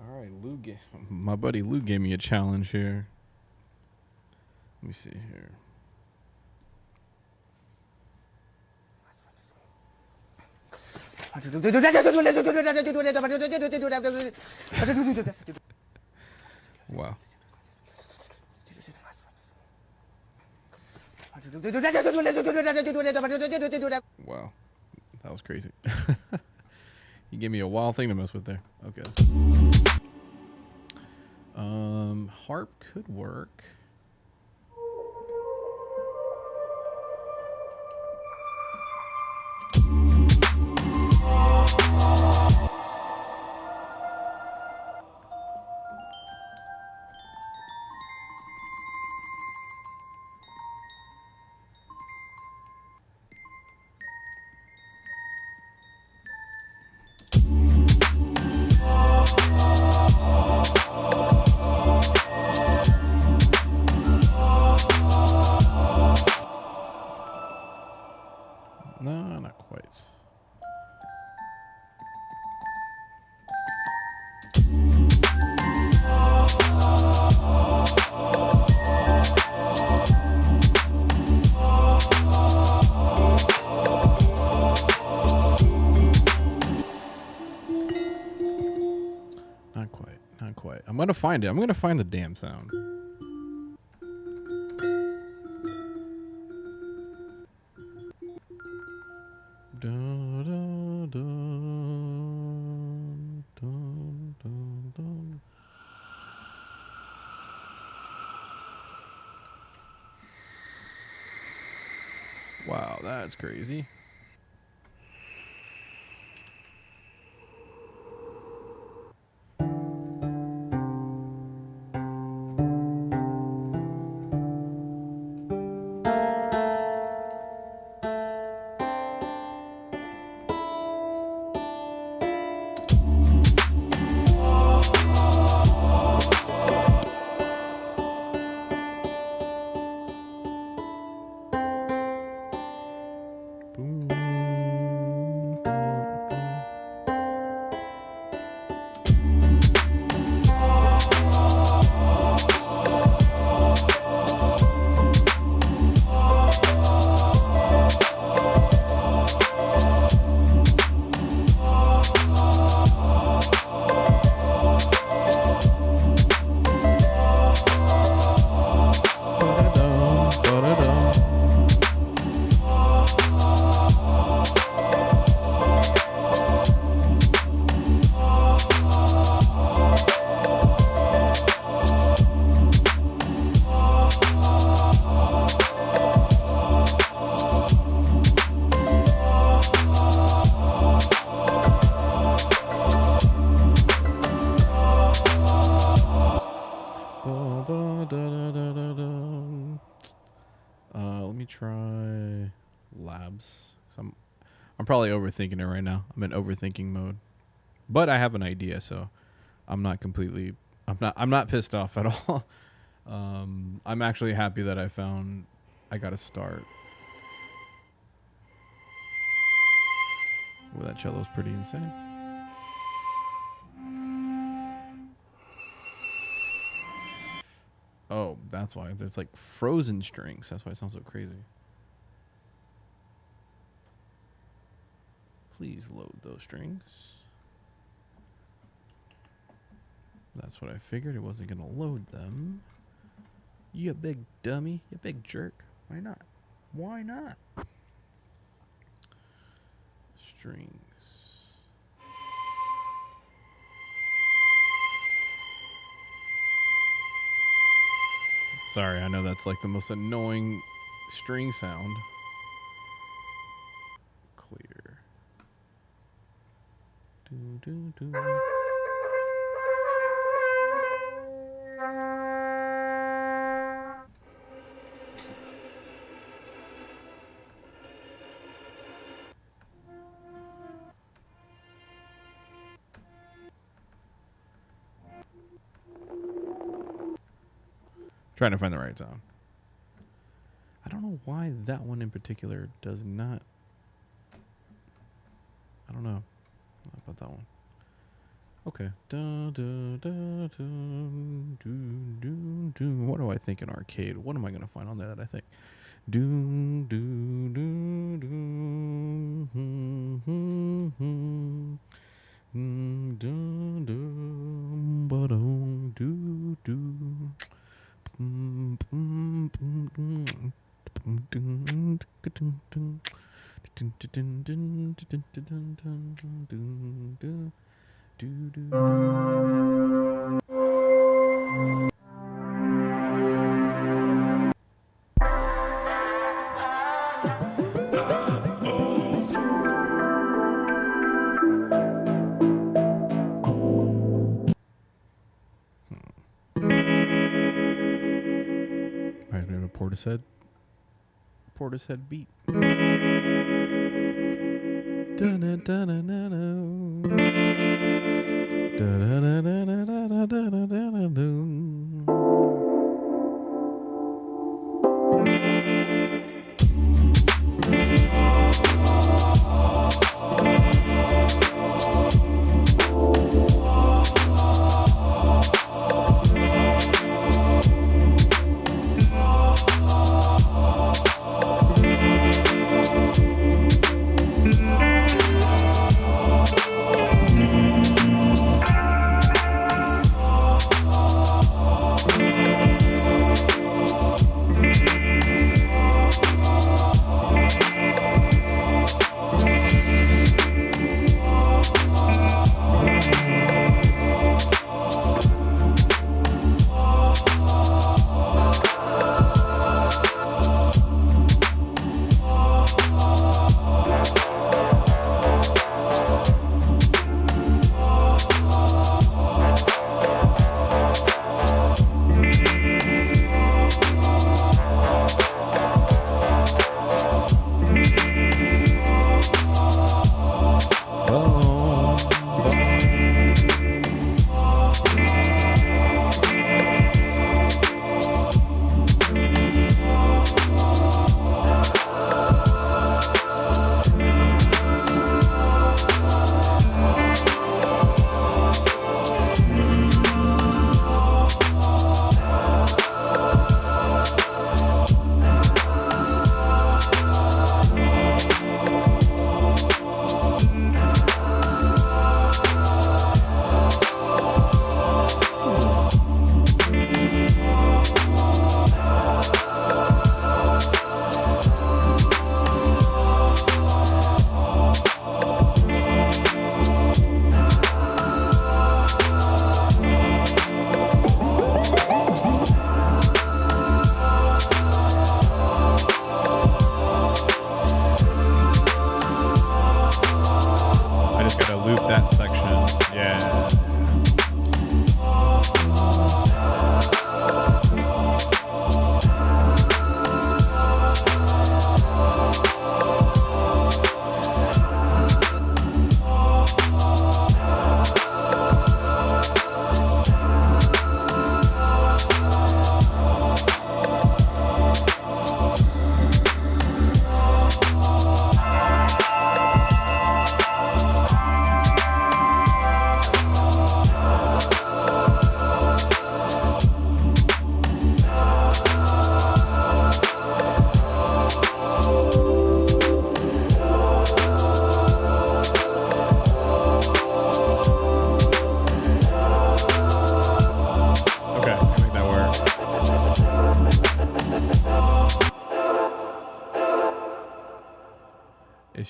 All right, my buddy Lou gave me a challenge here. Let me see here. Wow. Wow. That was crazy. You gave me a wild thing to mess with there. Okay. Harp could work. No, not quite. Not quite. I'm gonna find it. I'm gonna find the damn sound. Wow, that's crazy. Boom. probably overthinking it right now. I'm in overthinking mode. But I have an idea, so I'm not pissed off at all. I'm actually happy that I got a start. Well, that cello's pretty insane. Oh, that's why. There's like frozen strings. That's why it sounds so crazy. Please load those strings. That's what I figured. It wasn't going to load them. You big dummy. You big jerk. Why not? Why not? Strings. Sorry, I know that's like the most annoying string sound. Clear. Do, do, do. Trying to find the right sound. I don't know why that one in particular does not. I don't know. How about that one? Okay. What do I think in arcade? What am I gonna find on there that I think? Reminds me of a Portishead beat.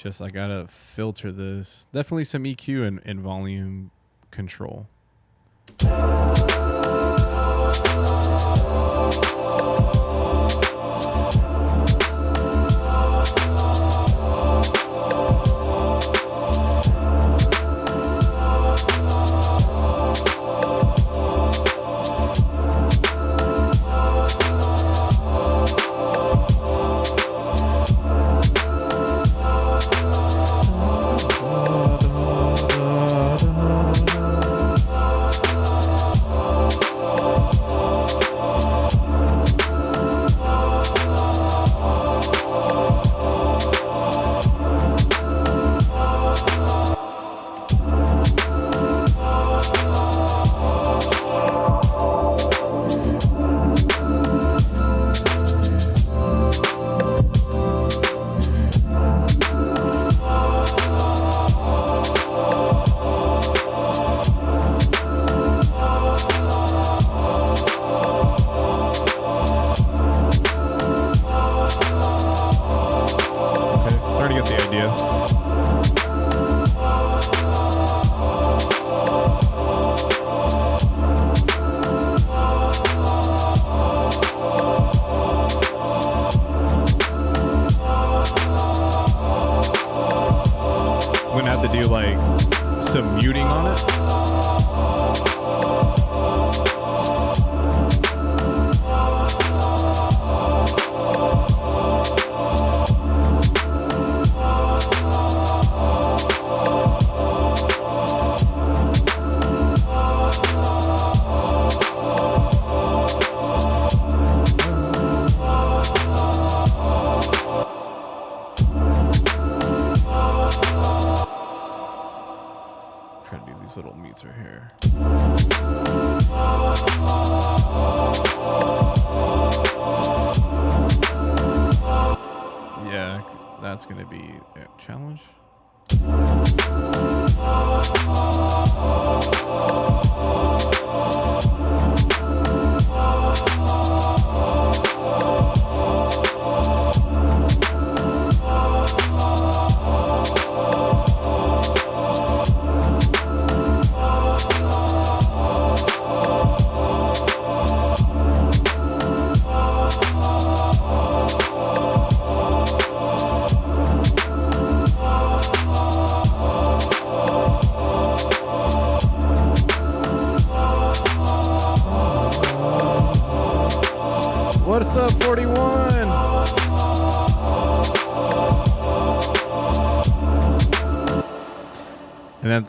just I gotta filter this. Definitely some EQ and volume control.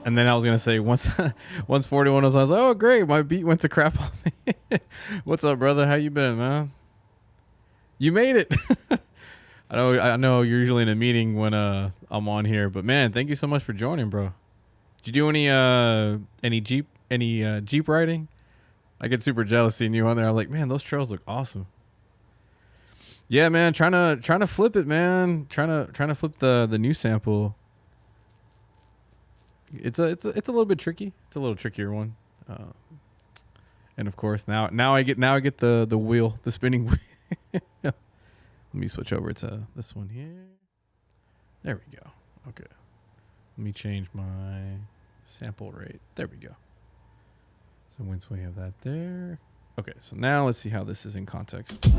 And then I was gonna say once 41 was, I was like, oh great, my beat went to crap on me. What's up, brother? How you been, man? You made it. I know you're usually in a meeting when I'm on here, but man, thank you so much for joining, bro. Did you do any Jeep riding? I get super jealous seeing you on there. I'm like, man, those trails look awesome. Yeah, man, trying to flip it, man. Trying to flip the new sample. It's a little bit tricky. It's a little trickier one. And of course now I get the wheel, the spinning wheel. Let me switch over to this one here. There we go. Okay. Let me change my sample rate. There we go. So once we have that there. Okay, so now let's see how this is in context.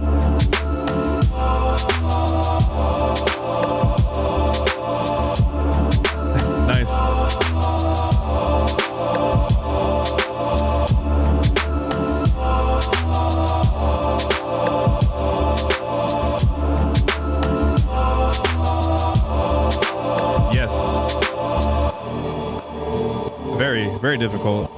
Nice. Yes. Very, very difficult.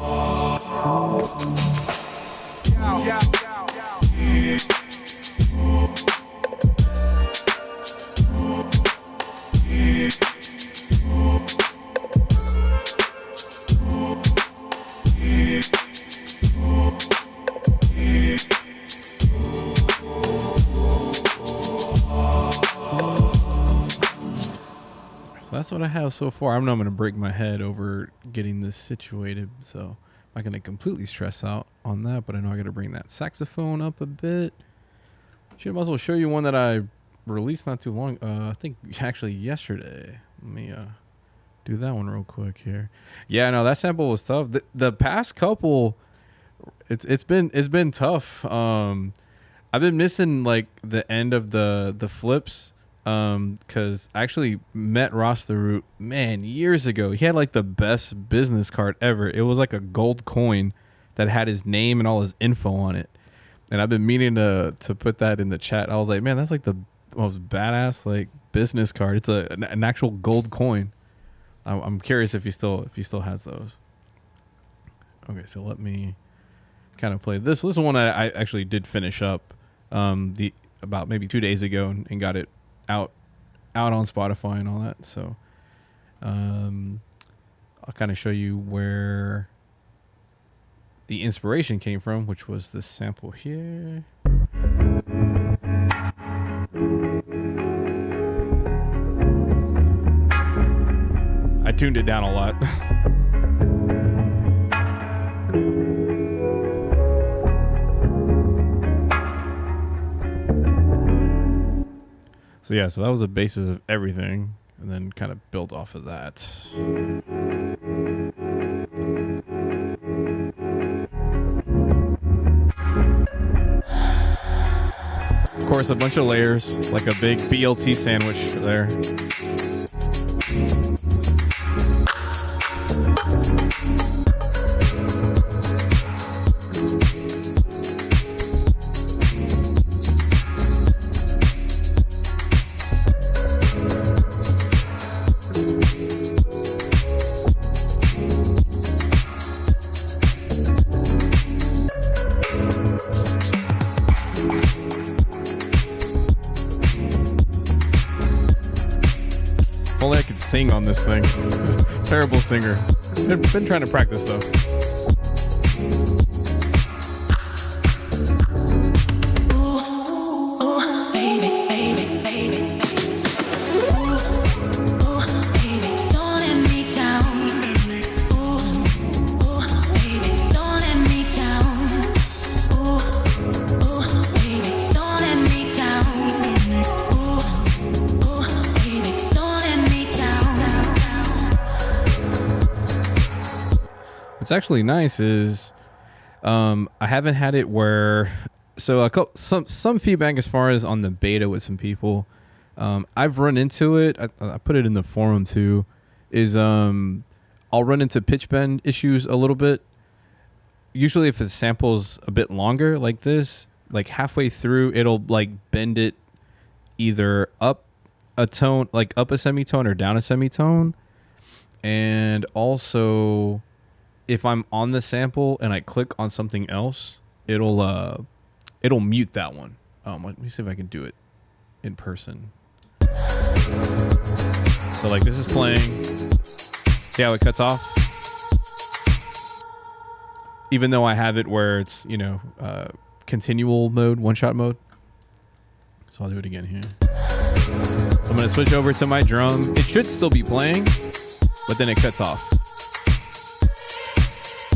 That's what I have so far. I know I'm going to break my head over getting this situated, so I'm not going to completely stress out on that, but I know I got to bring that saxophone up a bit. Should might as well show you one that I released not too long. I think actually yesterday. Let me do that one real quick here. Yeah, no, that sample was tough. The past couple, it's been tough. I've been missing like the end of the flips. Because I actually met Ross the Root, man, years ago. He had like the best business card ever. It was like a gold coin that had his name and all his info on it. And I've been meaning to put that in the chat. I was like, man, that's like the most badass like business card. It's an actual gold coin. I'm curious if he still has those. Okay, so let me kind of play this. This is one I actually did finish up about maybe 2 days ago and got it out on Spotify and all that. So I'll kind of show you where the inspiration came from, which was this sample here. I tuned it down a lot. So yeah, so that was the basis of everything, and then kind of built off of that. Of course, a bunch of layers, like a big BLT sandwich there. Only I could sing on this thing. Terrible singer. Been trying to practice though. What's actually nice is I haven't had it where some feedback as far as on the beta with some people. I've run into it. I put it in the forum too. Is I'll run into pitch bend issues a little bit. Usually, if the sample's a bit longer like this, like halfway through, it'll like bend it either up a tone, like up a semitone or down a semitone, and also, if I'm on the sample and I click on something else, it'll mute that one. Let me see if I can do it in person. So like this is playing. See how it cuts off? Even though I have it where it's, continual mode, one-shot mode. So I'll do it again here. I'm going to switch over to my drum. It should still be playing, but then it cuts off.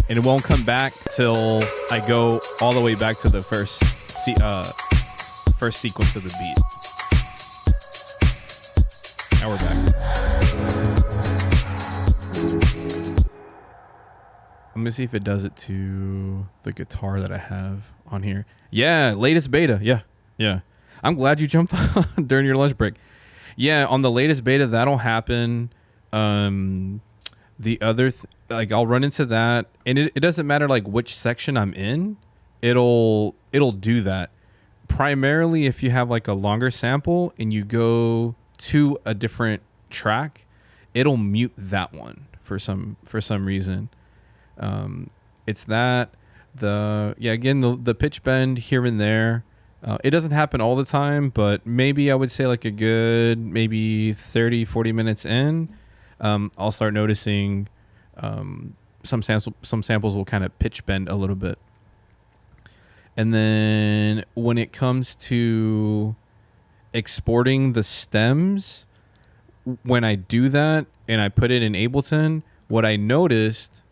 And it won't come back till I go all the way back to the first sequence of the beat. Now we're back. Let me see if it does it to the guitar that I have on here. Yeah, latest beta. Yeah. I'm glad you jumped on during your lunch break. Yeah, on the latest beta, that'll happen. The other I'll run into that, and it doesn't matter like which section I'm in, it'll do that. Primarily if you have like a longer sample and you go to a different track, it'll mute that one for some reason. It's that the pitch bend here and there. It doesn't happen all the time, but maybe I would say like a good maybe 30-40 minutes in, I'll start noticing some samples will kind of pitch bend a little bit. And then when it comes to exporting the stems, when I do that and I put it in Ableton, what I noticed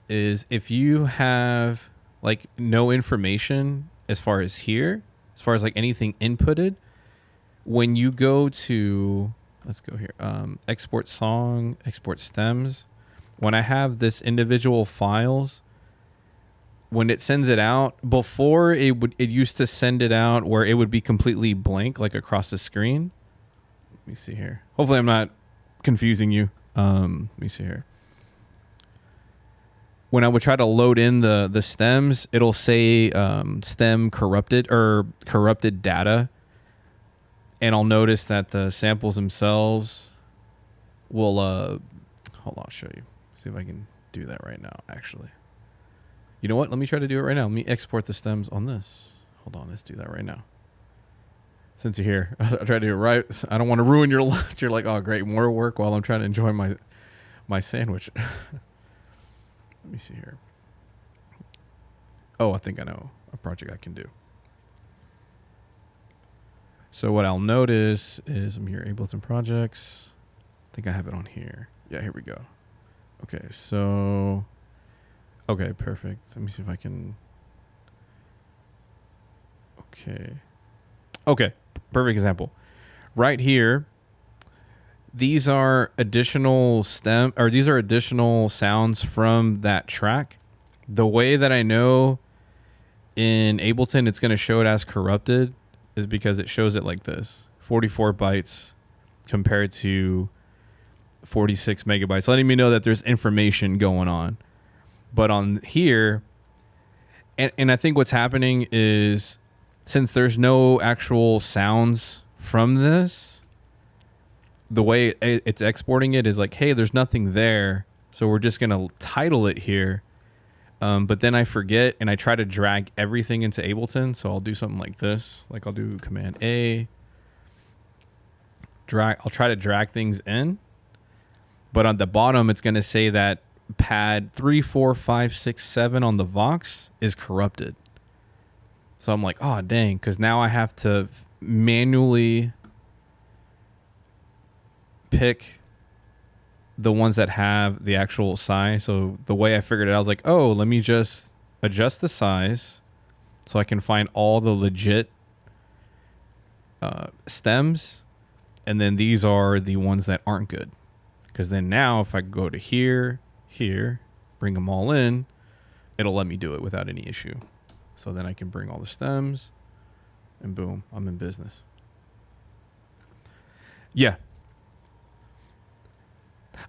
is if you have like no information as far as here, as far as like anything inputted, when you go to let's go here. Export song, export stems. When I have this individual files, when it sends it out, before it used to send it out where it would be completely blank, like across the screen. Let me see here. Hopefully I'm not confusing you. Let me see here. When I would try to load in the stems, it'll say stem corrupted or corrupted data. And I'll notice that the samples themselves will, hold on, I'll show you. See if I can do that right now, actually. You know what? Let me try to do it right now. Let me export the stems on this. Hold on, let's do that right now. Since you're here, I'll try to do it right. I don't want to ruin your lunch. You're like, oh, great, more work while I'm trying to enjoy my sandwich. Let me see here. Oh, I think I know a project I can do. So what I'll notice is I'm here, Ableton projects. I think I have it on here. Yeah, here we go. Okay, so, okay, perfect. Let me see if I can. Okay, perfect example. Right here, these are additional these are additional sounds from that track. The way that I know in Ableton it's going to show it as corrupted is because it shows it like this. 44 bytes compared to 46 megabytes, letting me know that there's information going on. But on here, and I think what's happening is since there's no actual sounds from this, the way it's exporting it is like, hey, there's nothing there, so we're just going to title it here. But then I forget and I try to drag everything into Ableton. So I'll do something like this. Like I'll do Command A. I'll try to drag things in. But on the bottom, it's going to say that pad 3, 4, 5, 6, 7 on the Vox is corrupted. So I'm like, oh, dang. Because now I have to manually pick the ones that have the actual size. So the way I figured it out, I was like, oh, let me just adjust the size so I can find all the legit stems. And then these are the ones that aren't good. Because then now if I go to here, bring them all in, it'll let me do it without any issue. So then I can bring all the stems and boom, I'm in business. Yeah.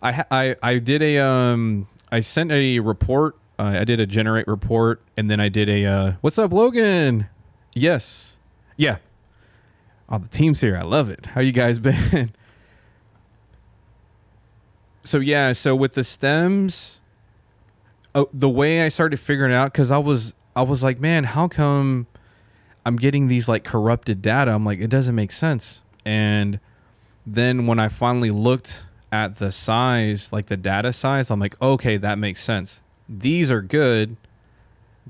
I did I sent a report. I did a generate report, and then I did a what's up, Logan? Yes, yeah. Oh, the team's here. I love it. How you guys been? So yeah, so with the stems, the way I started figuring it out, because I was like, man, how come I'm getting these like corrupted data? I'm like, it doesn't make sense. And then when I finally looked at the size, like the data size, I'm like, okay, that makes sense. These are good.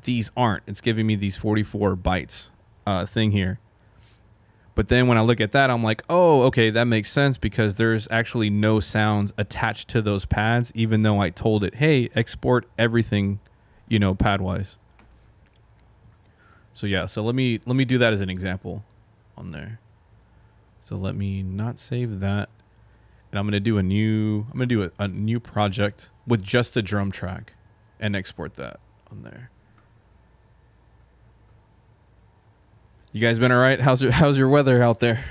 These aren't. It's giving me these 44 bytes thing here. But then when I look at that, I'm like, oh, okay, that makes sense because there's actually no sounds attached to those pads, even though I told it, hey, export everything, you know, pad wise. So yeah, so let me do that as an example on there. So let me not save that. And I'm going to do a new project with just a drum track and export that on there. You guys been all right? How's your weather out there?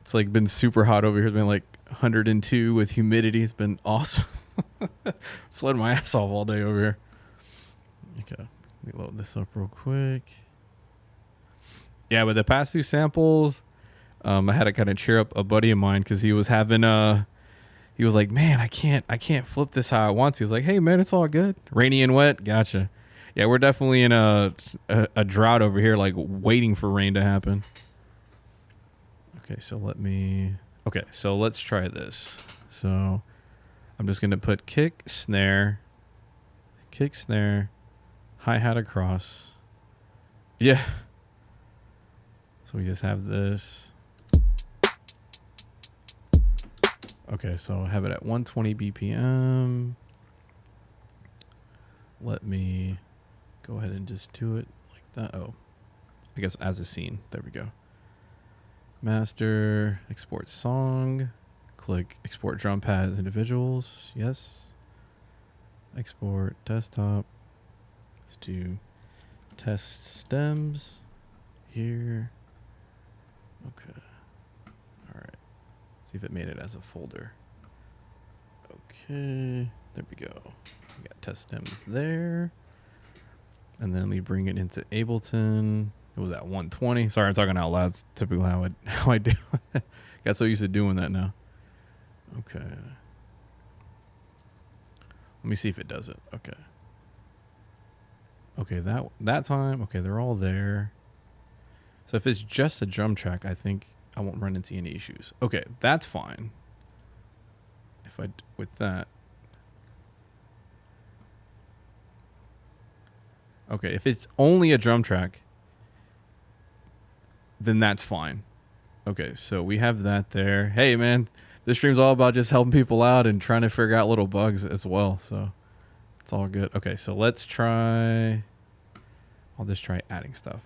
It's like been super hot over here. It's been like 102 with humidity. It's been awesome. Sweating my ass off all day over here. Okay, let me load this up real quick. Yeah, with the past two samples, I had to kind of cheer up a buddy of mine because he was having he was like, man, I can't flip this how I want to. He was like, hey man, it's all good. Rainy and wet. Gotcha. Yeah, we're definitely in a drought over here, like waiting for rain to happen. Okay, so let's try this. So I'm just going to put kick, snare, hi-hat across. Yeah. So we just have this. Okay, so I have it at 120 BPM. Let me go ahead and just do it like that. Oh, I guess as a scene. There we go. Master, export song. Click export drum pad individuals. Yes. Export desktop. Let's do test stems here. Okay. All right. See if it made it as a folder. Okay. There we go. We got test stems there. And then we bring it into Ableton. It was at 120. Sorry, I'm talking out loud. It's typically how I do it. Got so used to doing that now. Okay. Let me see if it does it. Okay. Okay, that time. Okay, they're all there. So if it's just a drum track, I think I won't run into any issues. Okay, that's fine. If I with that. Okay, if it's only a drum track, then that's fine. Okay, so we have that there. Hey, man, this stream's all about just helping people out and trying to figure out little bugs as well. So it's all good. Okay, so let's try. I'll just try adding stuff.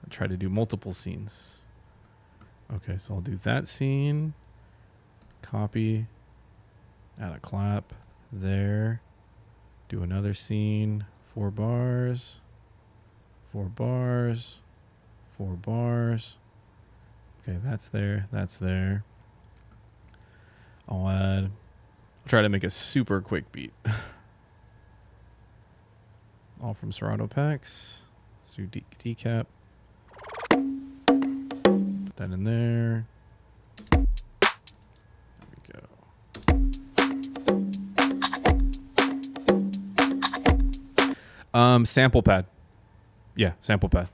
I'll try to do multiple scenes. Okay, so I'll do that scene. Copy. Add a clap there. Do another scene. 4 bars. 4 bars. 4 bars. Okay, that's there. That's there. I'll try to make a super quick beat. All from Serato packs. Let's do decap. Put that in there. There we go. Sample pad. Yeah, sample pad.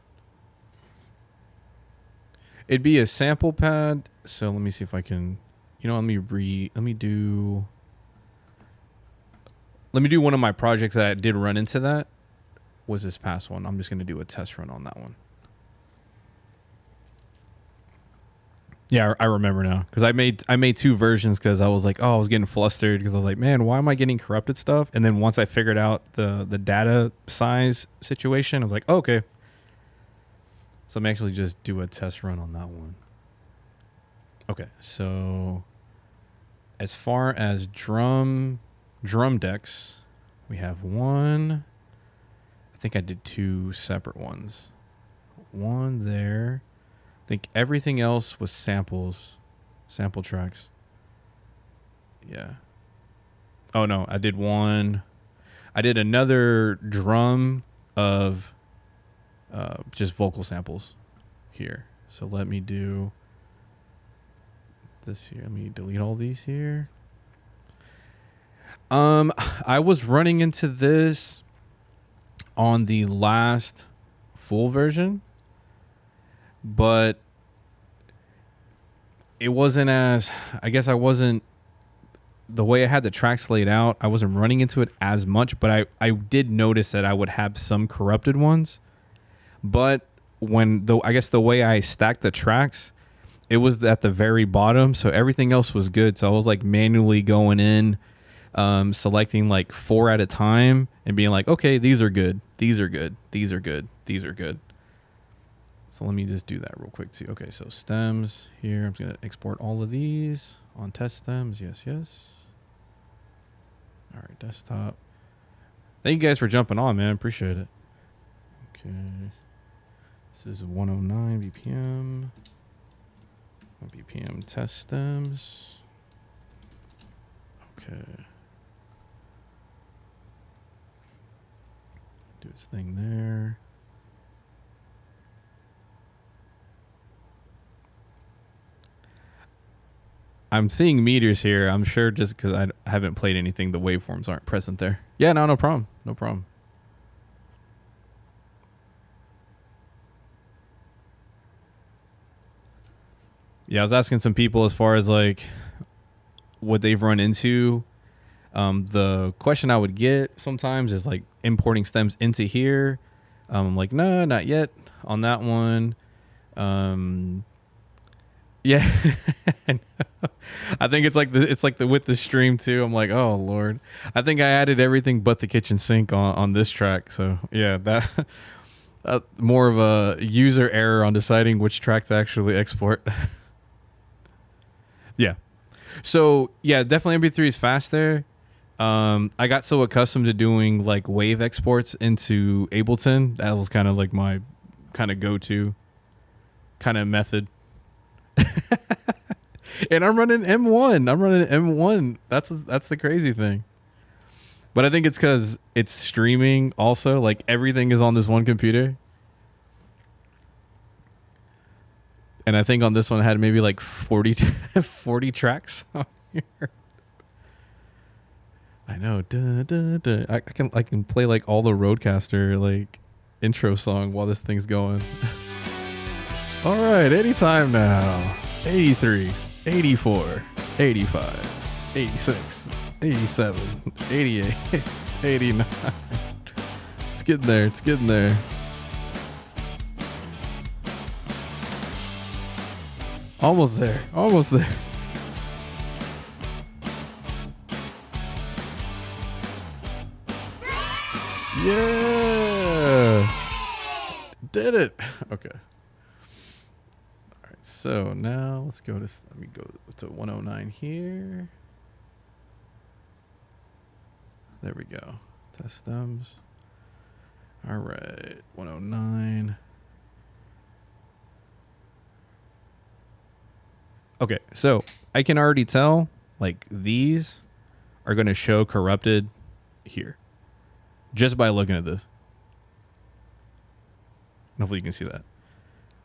It'd be a sample pad. So let me see if I can, let me do one of my projects that I did run into that was this past one. I'm just going to do a test run on that one. Yeah, I remember now because I made 2 versions because I was like, I was getting flustered because I was like, man, why am I getting corrupted stuff? And then once I figured out the data size situation, I was like, oh, okay. So I'm actually just do a test run on that one. Okay, so as far as drum decks, we have one. I think I did 2 separate ones. One there. I think everything else was sample tracks. Yeah. Oh no, I did one. I did another drum of just vocal samples here. So let me do this here. Let me delete all these here. I was running into this on the last full version, but it wasn't as, I guess I wasn't, the way I had the tracks laid out, I wasn't running into it as much, but I did notice that I would have some corrupted ones. But I guess the way I stacked the tracks, it was at the very bottom, so everything else was good. So I was like manually going in, selecting like 4 at a time and being like, okay, these are good, these are good, these are good, these are good. So let me just do that real quick too. Okay, so stems here. I'm going to export all of these on test stems. Yes, yes. All right, desktop. Thank you guys for jumping on, man. Appreciate it. Okay. This is 109 BPM. BPM test stems. Okay. Do its thing there. I'm seeing meters here. I'm sure just because I haven't played anything, the waveforms aren't present there. Yeah, no problem. No problem. Yeah, I was asking some people as far as like what they've run into. The question I would get sometimes is like importing stems into here. I'm like, no, not yet on that one. Yeah, I think it's like the with the stream too. I'm like, oh Lord, I think I added everything but the kitchen sink on this track. So yeah, More of a user error on deciding which track to actually export. Yeah. So yeah, definitely MP3 is fast there. I got so accustomed to doing like wave exports into Ableton. That was kind of like my kind of go-to kind of method. And I'm running M1. That's the crazy thing. But I think it's because it's streaming also. Like everything is on this one computer. And I think on this one I had maybe like 40 tracks on here. I know. I can play like all the Roadcaster like intro song while this thing's going. All right, anytime now. 83, 84, 85, 86, 87, 88, 89. It's getting there. It's getting there. Almost there. Almost there. Yeah. Did it. Okay. All right. So now let's go to, let me go to 109 here. There we go. Test stems. All right. 109. Okay. So I can already tell like these are going to show corrupted here just by looking at this. Hopefully you can see that.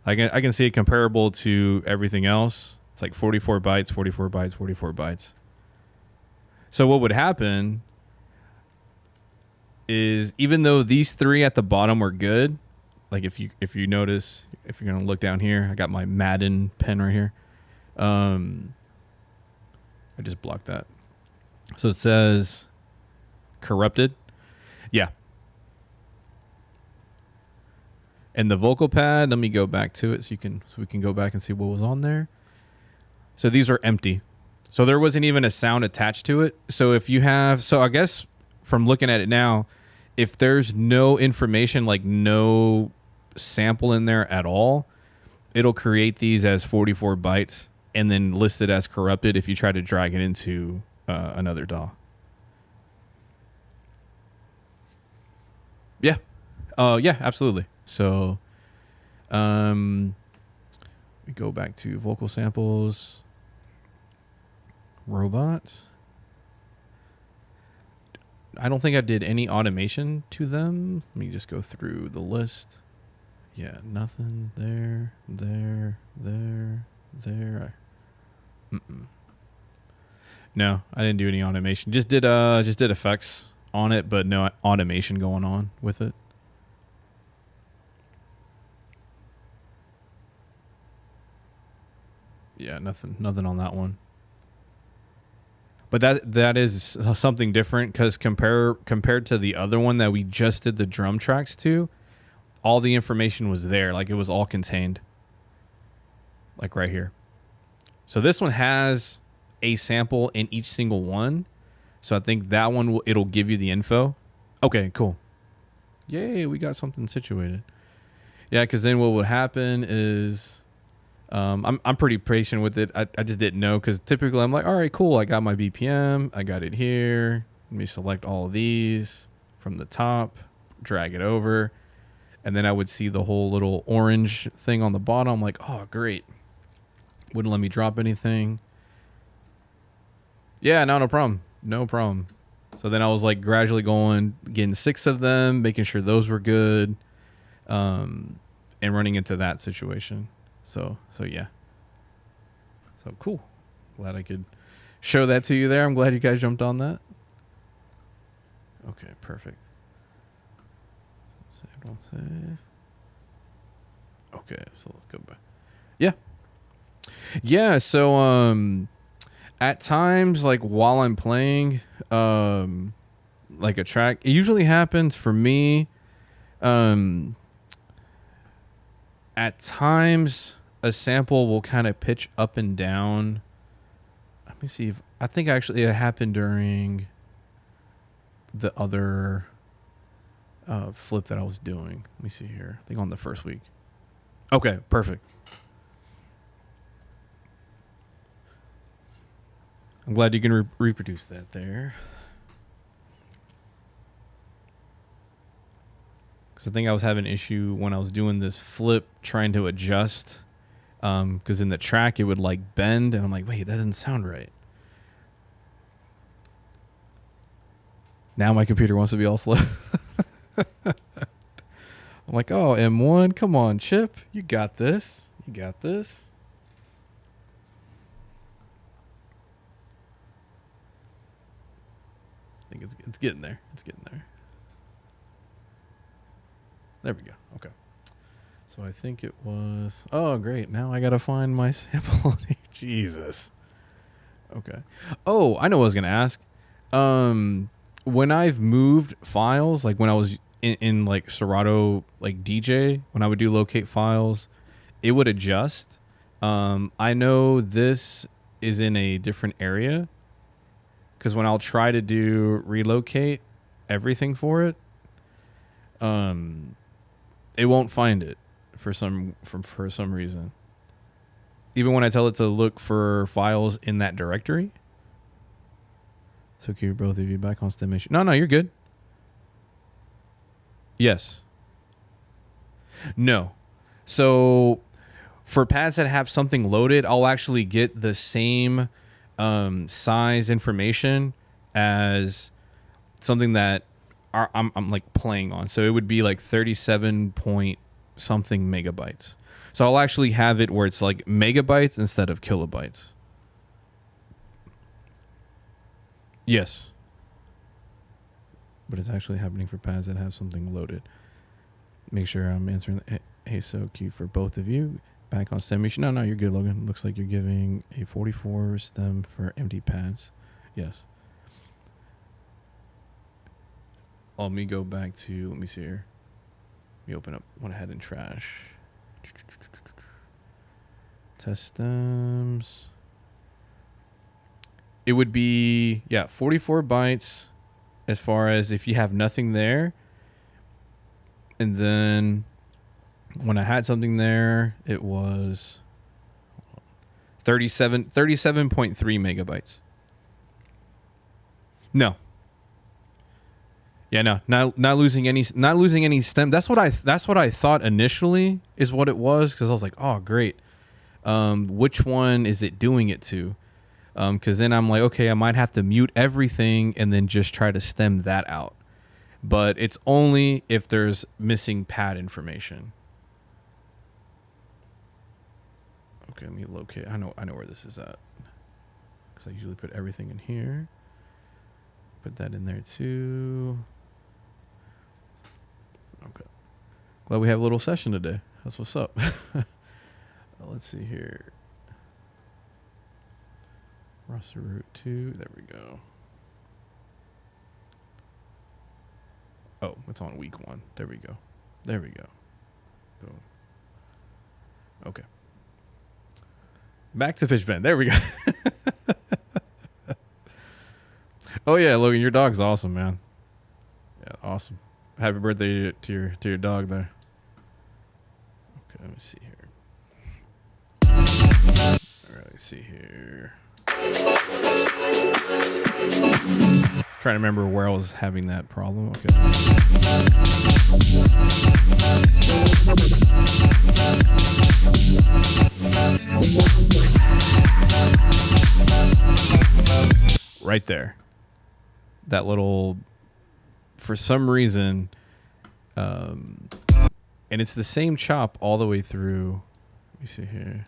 I can see it comparable to everything else. It's like 44 bytes, 44 bytes, 44 bytes. So what would happen is even though these three at the bottom were good, like if you notice, if you're gonna look down here, I got my Madden pen right here. I just blocked that. So it says corrupted. Yeah. And the vocal pad, let me go back to it so we can go back and see what was on there. So these are empty. So there wasn't even a sound attached to it. So if you have, so I guess from looking at it now, if there's no information, like no sample in there at all, it'll create these as 44 bytes and then list it as corrupted if you try to drag it into another DAW. Yeah. Yeah, absolutely. So we go back to vocal samples, robots. I don't think I did any automation to them. Let me just go through the list. Yeah, nothing there. No, I didn't do any automation. Just did effects on it, but no automation going on with it. Yeah, nothing on that one. But that is something different because compared to the other one that we just did the drum tracks to, all the information was there. Like it was all contained. Like right here. So this one has a sample in each single one. So I think that one it'll give you the info. Okay, cool. Yay, we got something situated. Yeah, because then what would happen is I'm pretty patient with it. I just didn't know because typically I'm like, all right, cool. I got my BPM. I got it here. Let me select all of these from the top, drag it over. And then I would see the whole little orange thing on the bottom. I'm like, oh, great. Wouldn't let me drop anything. Yeah, no problem. No problem. So then I was like gradually getting 6 of them, making sure those were good, and running into that situation. So yeah. So cool. Glad I could show that to you there. I'm glad you guys jumped on that. Okay, perfect. Don't save. Okay, so let's go back. Yeah. Yeah, so at times like while I'm playing like a track, it usually happens for me at times a sample will kind of pitch up and down. Let me see if I think actually it happened during the other flip that I was doing. Let me see here. I think on the first week. Okay, perfect. I'm glad you can reproduce that there. Because I think I was having an issue when I was doing this flip trying to adjust. Because in the track it would like bend, and I'm like, wait, that doesn't sound right. Now my computer wants to be all slow. I'm like, oh, M1, come on, Chip. You got this. You got this. I think it's getting there. It's getting there. There we go. Okay. So I think it was... Oh, great. Now I got to find my sample. Jesus. Okay. Oh, I know what I was going to ask. When I've moved files, like when I was in like Serato, like DJ, when I would do locate files, it would adjust. I know this is in a different area because when I'll try to do relocate everything for it, it won't find it for some reason. Even when I tell it to look for files in that directory. So cute, both of you back on STEMation. No, you're good. Yes. No. So for pads that have something loaded, I'll actually get the same size information as something that I'm like playing on. So it would be like 37 point something megabytes. So I'll actually have it where it's like megabytes instead of kilobytes. Yes. But it's actually happening for pads that have something loaded. Make sure I'm answering. Hey, so cute for both of you. Back on STEMation. No, you're good, Logan. Looks like you're giving a 44 stem for empty pads. Yes. Let me go back to, let me see here. Let me open up, went ahead and trash. Test stems. It would be, 44 bytes as far as if you have nothing there. And then when I had something there, it was 37.3 megabytes. No. Yeah, no, not losing any stem. That's what I thought initially is what it was, because I was like, oh, great. Which one is it doing it to? Because then I'm like, okay, I might have to mute everything and then just try to stem that out. But it's only if there's missing pad information. Okay, let me locate. I know where this is at. Because I usually put everything in here. Put that in there too. Okay. Glad we have a little session today. That's what's up. Let's see here. Roster root 2. There we go. Oh, it's on week 1. There we go. There we go. Boom. Okay. Back to pitch bend. There we go. Oh yeah, Logan, your dog's awesome, man. Yeah, awesome. Happy birthday to your dog there. Okay, let me see here. All right, let's see here. Trying to remember where I was having that problem. Okay. Right there. That little, for some reason, and it's the same chop all the way through. Let me see here.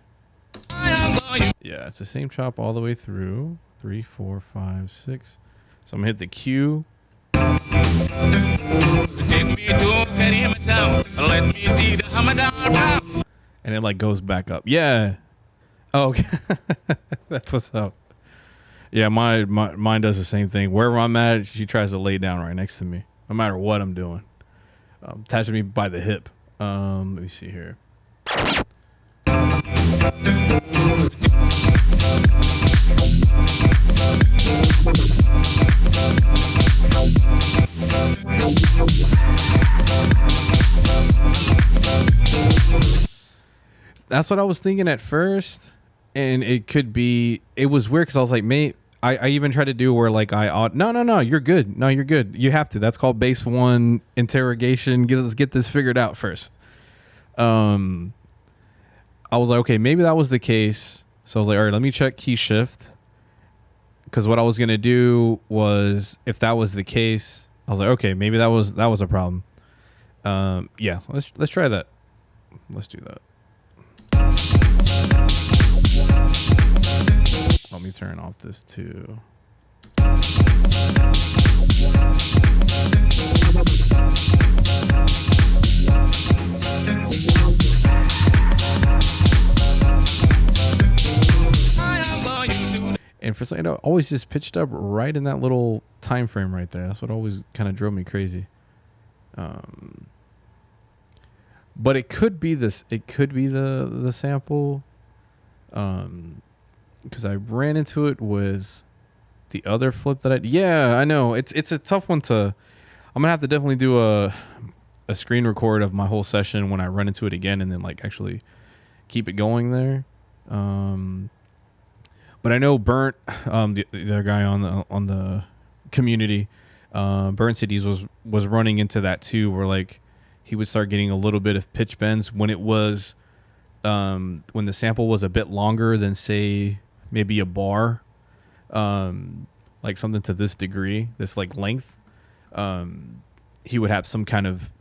Yeah, it's the same chop all the way through. 3, 4, 5, 6. So I'm gonna hit the Q. Take me to Karima Town. Let me see the Hamadan. And it like goes back up. Yeah. Oh, okay. That's what's up. Yeah, mine does the same thing. Wherever I'm at, she tries to lay down right next to me, no matter what I'm doing. Attaching me by the hip. Let me see here. That's what I was thinking at first, and it could be. It was weird because I was like, mate. I even tried to do where like no, you're good. No, you're good. You have to. That's called base 1 interrogation. Let's get this figured out first. I was like, okay, maybe that was the case. So I was like, all right, let me check key shift. Because what I was gonna do was, if that was the case, I was like, okay, maybe that was a problem. Yeah, let's try that. Let's do that. Let me turn off this too. And for some, always just pitched up right in that little time frame right there. That's what always kind of drove me crazy. But it could be this. It could be the sample. Because I ran into it with the other flip that I know it's a tough one to. I'm gonna have to definitely do a screen record of my whole session when I run into it again, and then like actually keep it going there. But I know Burnt, the other guy on the community, Burnt Cities was running into that too, where like he would start getting a little bit of pitch bends when it was when the sample was a bit longer than, say, maybe a bar, like something to this degree, this like length. He would have some kind of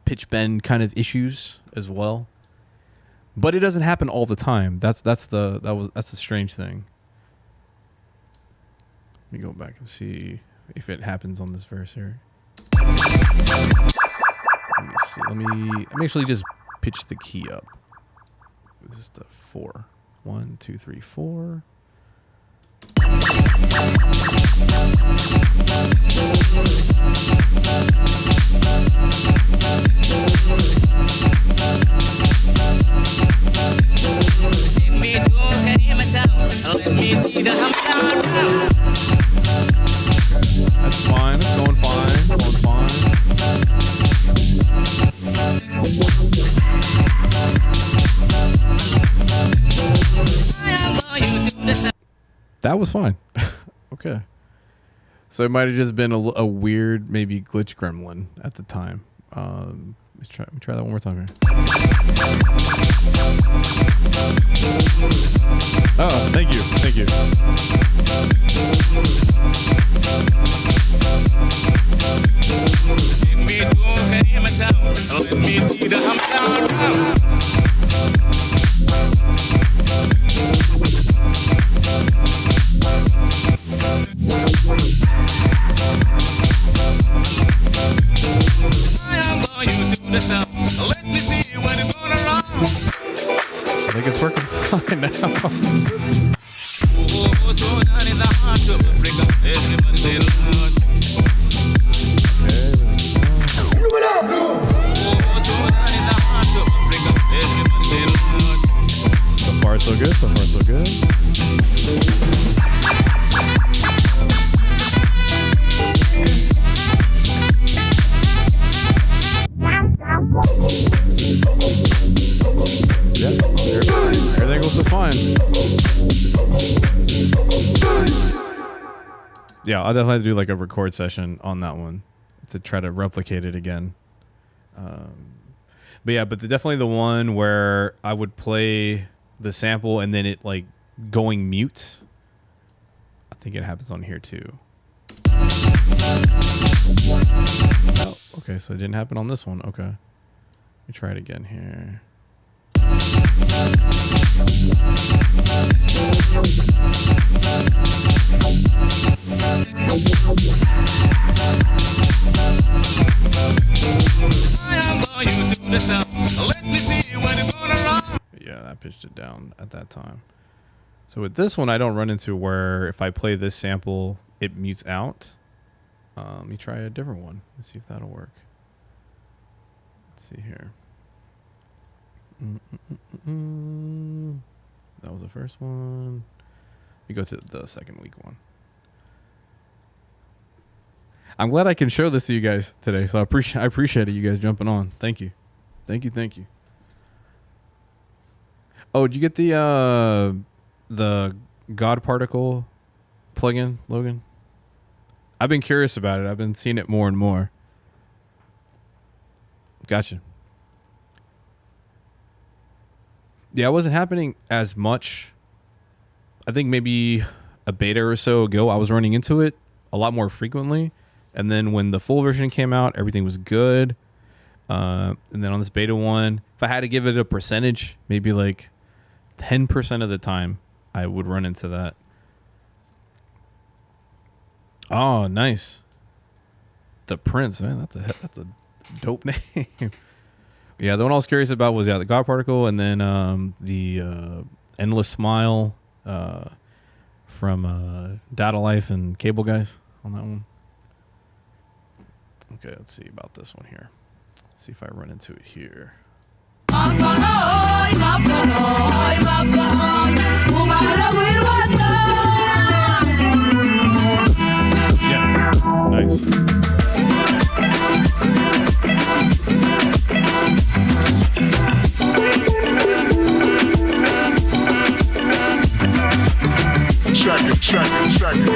pitch bend kind of issues as well. But it doesn't happen all the time. That's the strange thing. Let me go back and see if it happens on this verse here. Let me see. Let me actually just pitch the key up. This is the 4. 1, 2, 3, 4. That's fine. It's going fine. Going fine. That was fine. Okay. So it might have just been a weird, maybe glitch gremlin at the time. Let me try that one more time here. Oh, thank you. Thank you. I think it's working fine now. So far so good, so far so good. Everything goes so fine. Yeah, I'll definitely have to do like a record session on that one to try to replicate it again. But yeah, definitely the one where I would play the sample and then it like going mute. I think it happens on here too. Oh, okay, so it didn't happen on this one. Okay. Let me try it again here. Yeah, that pitched it down at that time. So with this one, I don't run into where if I play this sample, it mutes out. Let me try a different one. Let's see if that'll work. Let's see here. That was the first one. We go to the second week one. I'm glad I can show this to you guys today. So I appreciate it, you guys jumping on. Thank you. Thank you. Oh, did you get the God particle plugin, Logan? I've been curious about it. I've been seeing it more and more. Gotcha. Yeah, it wasn't happening as much. I think maybe a beta or so ago, I was running into it a lot more frequently. And then when the full version came out, everything was good. And then on this beta one, if I had to give it a percentage, maybe like 10% of the time, I would run into that. Oh, nice. The Prince, man, that's a dope name. Yeah, the one I was curious about was the God Particle, and then the Endless Smile from Data Life and Cable Guys on that one. Okay, let's see about this one here. Let's see if I run into it here. Yes, nice. Check it.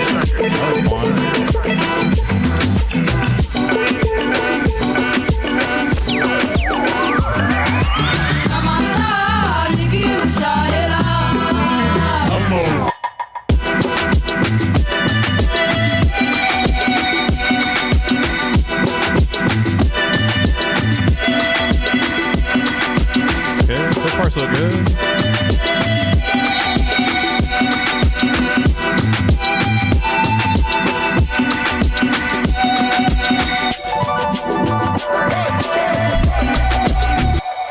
Okay, so far so good.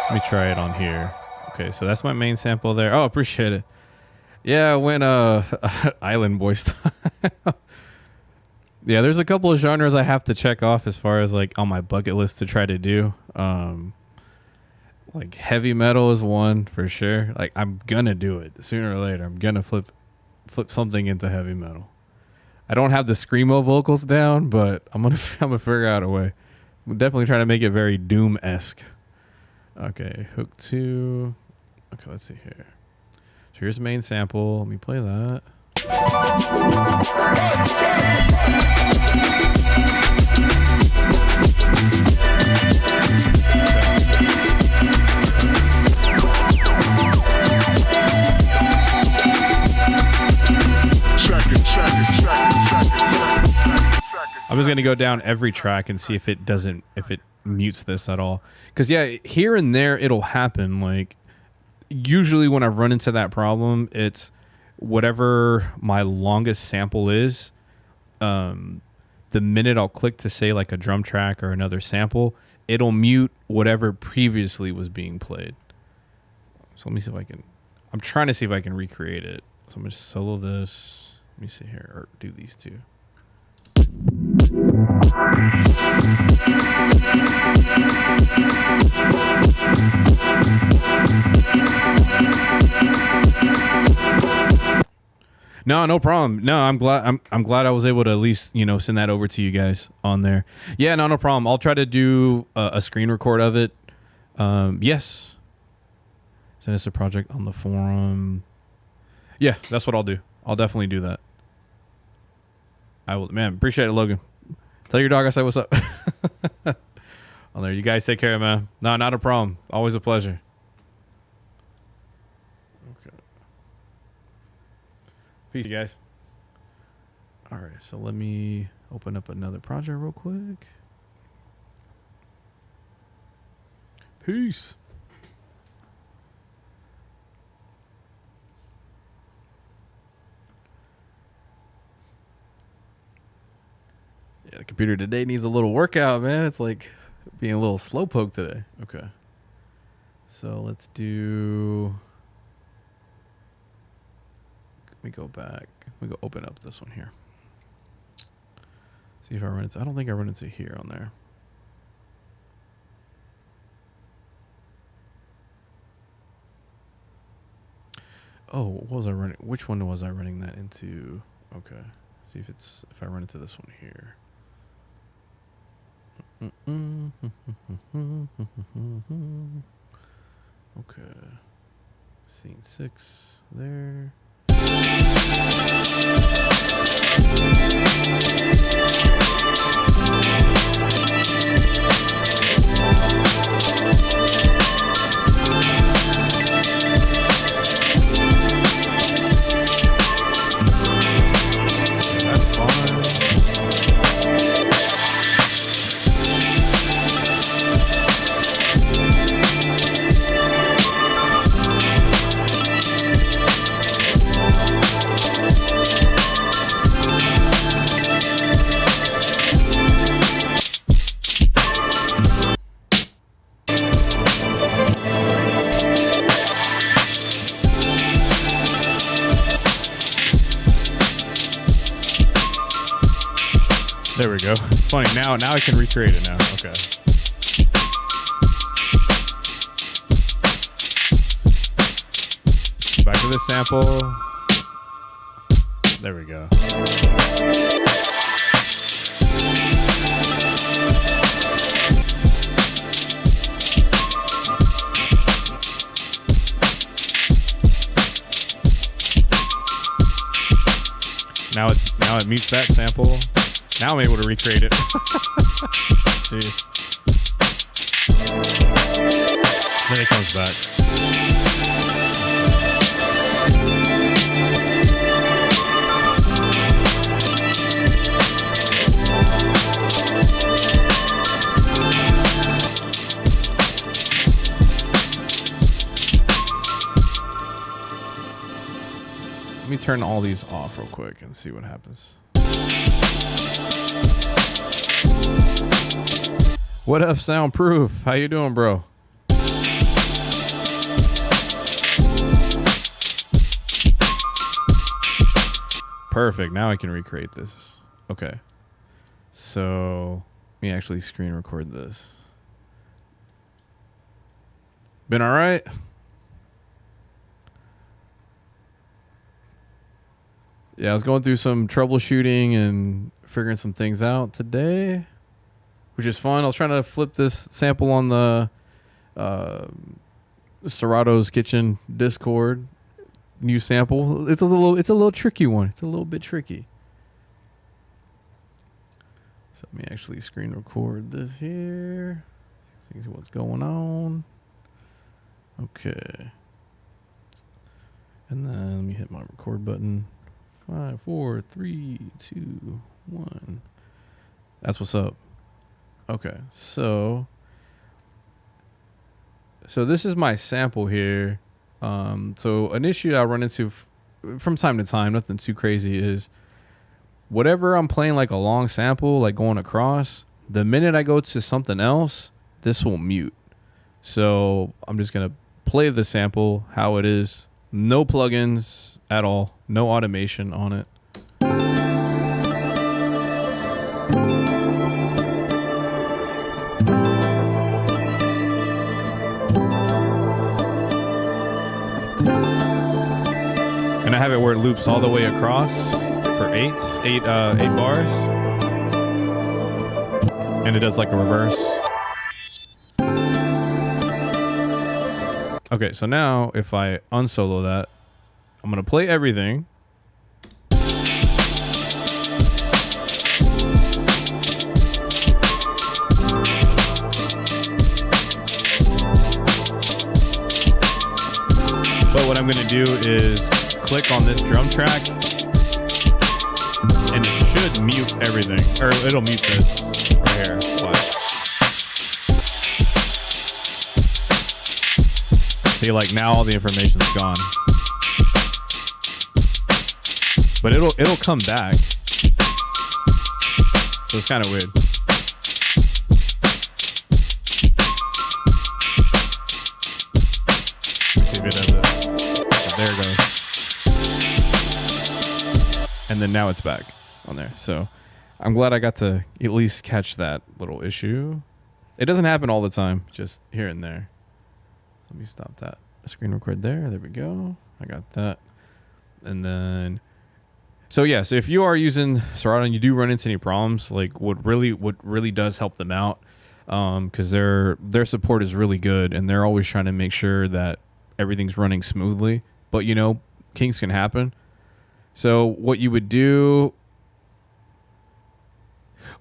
Let me try it on here. Okay, so that's my main sample there. Oh, appreciate it. Yeah, I went Island Boy style. Yeah, there's a couple of genres I have to check off as far as like on my bucket list to try to do. Like heavy metal is one for sure. Like I'm gonna do it sooner or later. I'm gonna flip something into heavy metal. I don't have the screamo vocals down, but I'm gonna figure out a way. I'm definitely trying to make it very Doom-esque. Okay, hook 2. Okay, let's see here. So here's the main sample. Let me play that. I'm just gonna go down every track and see if it mutes this at all. Because yeah, here and there it'll happen. Like usually when I run into that problem, it's whatever my longest sample is. The minute I'll click to say like a drum track or another sample, it'll mute whatever previously was being played. So let me see if I can. I'm trying to see if I can recreate it. So I'm gonna solo this. Let me see here, or do these two. No problem. No, I'm glad I was able to at least, send that over to you guys on there. Yeah, no problem. I'll try to do a screen record of it. Yes. Send us a project on the forum. Yeah, that's what I'll do. I'll definitely do that. I will, man. Appreciate it, Logan. Tell your dog I said what's up. On there, you guys take care, man. No, not a problem. Always a pleasure. Okay. Peace, guys. All right, so let me open up another project real quick. Peace. Yeah, the computer today needs a little workout, man. It's like being a little slowpoke today. Okay. So let's do... Let me go back. Let me go open up this one here. See if I run into... I don't think I run into here on there. Oh, what was I running? Which one was I running that into? Okay. See if I run into this one here. Okay. Scene 6 there. That's fine. There we go. Funny, now I can recreate it now. Okay. Back to the sample. There we go. Now it meets that sample. Now I'm able to recreate it. Jeez. Then it comes back. Let me turn all these off real quick and see what happens. What up, Soundproof? How you doing, bro? Perfect. Now I can recreate this. Okay. So let me actually screen record this. Been all right? Yeah, I was going through some troubleshooting and figuring some things out today, which is fun. I was trying to flip this sample on the Serato's Kitchen Discord. New sample. It's a little tricky one. It's a little bit tricky. So let me actually screen record this here. See what's going on. Okay. And then let me hit my record button. 5, 4, 3, 2, 1. That's what's up. Okay, so this is my sample here. So an issue I run into from time to time, nothing too crazy, is whatever I'm playing like a long sample, like going across, the minute I go to something else, this will mute. So I'm just gonna play the sample how it is. No plugins at all. No automation on it. And I have it where it loops all the way across for eight bars. And it does like a reverse. Okay, so now if I unsolo that, I'm gonna play everything. But what I'm gonna do is click on this drum track and it should mute everything, or it'll mute this right here. Watch. See, like now all the information's gone. But it'll come back. So it's kind of weird. Let's see if it does it. Oh, there it goes. And then now it's back on there. So I'm glad I got to at least catch that little issue. It doesn't happen all the time, just here and there. Let me stop that. Screen record there. There we go. I got that. And then, so yeah, so if you are using Serato and you do run into any problems, like what really does help them out, because their support is really good and they're always trying to make sure that everything's running smoothly. But you know, kinks can happen. So what you would do,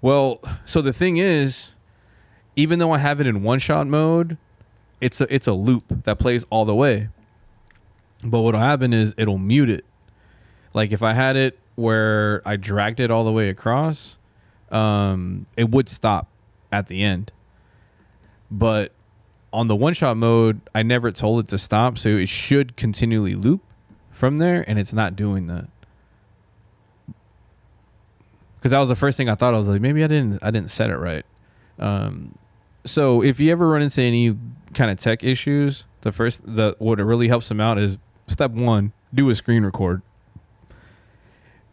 well, so the thing is, even though I have it in one shot mode, it's a loop that plays all the way. But what'll happen is it'll mute it. Like if I had it where I dragged it all the way across, it would stop at the end. But on the one shot mode, I never told it to stop, so it should continually loop from there, and it's not doing that. Because that was the first thing I thought. I was like, maybe I didn't set it right. So if you ever run into any kind of tech issues, what it really helps them out is step one, do a screen record.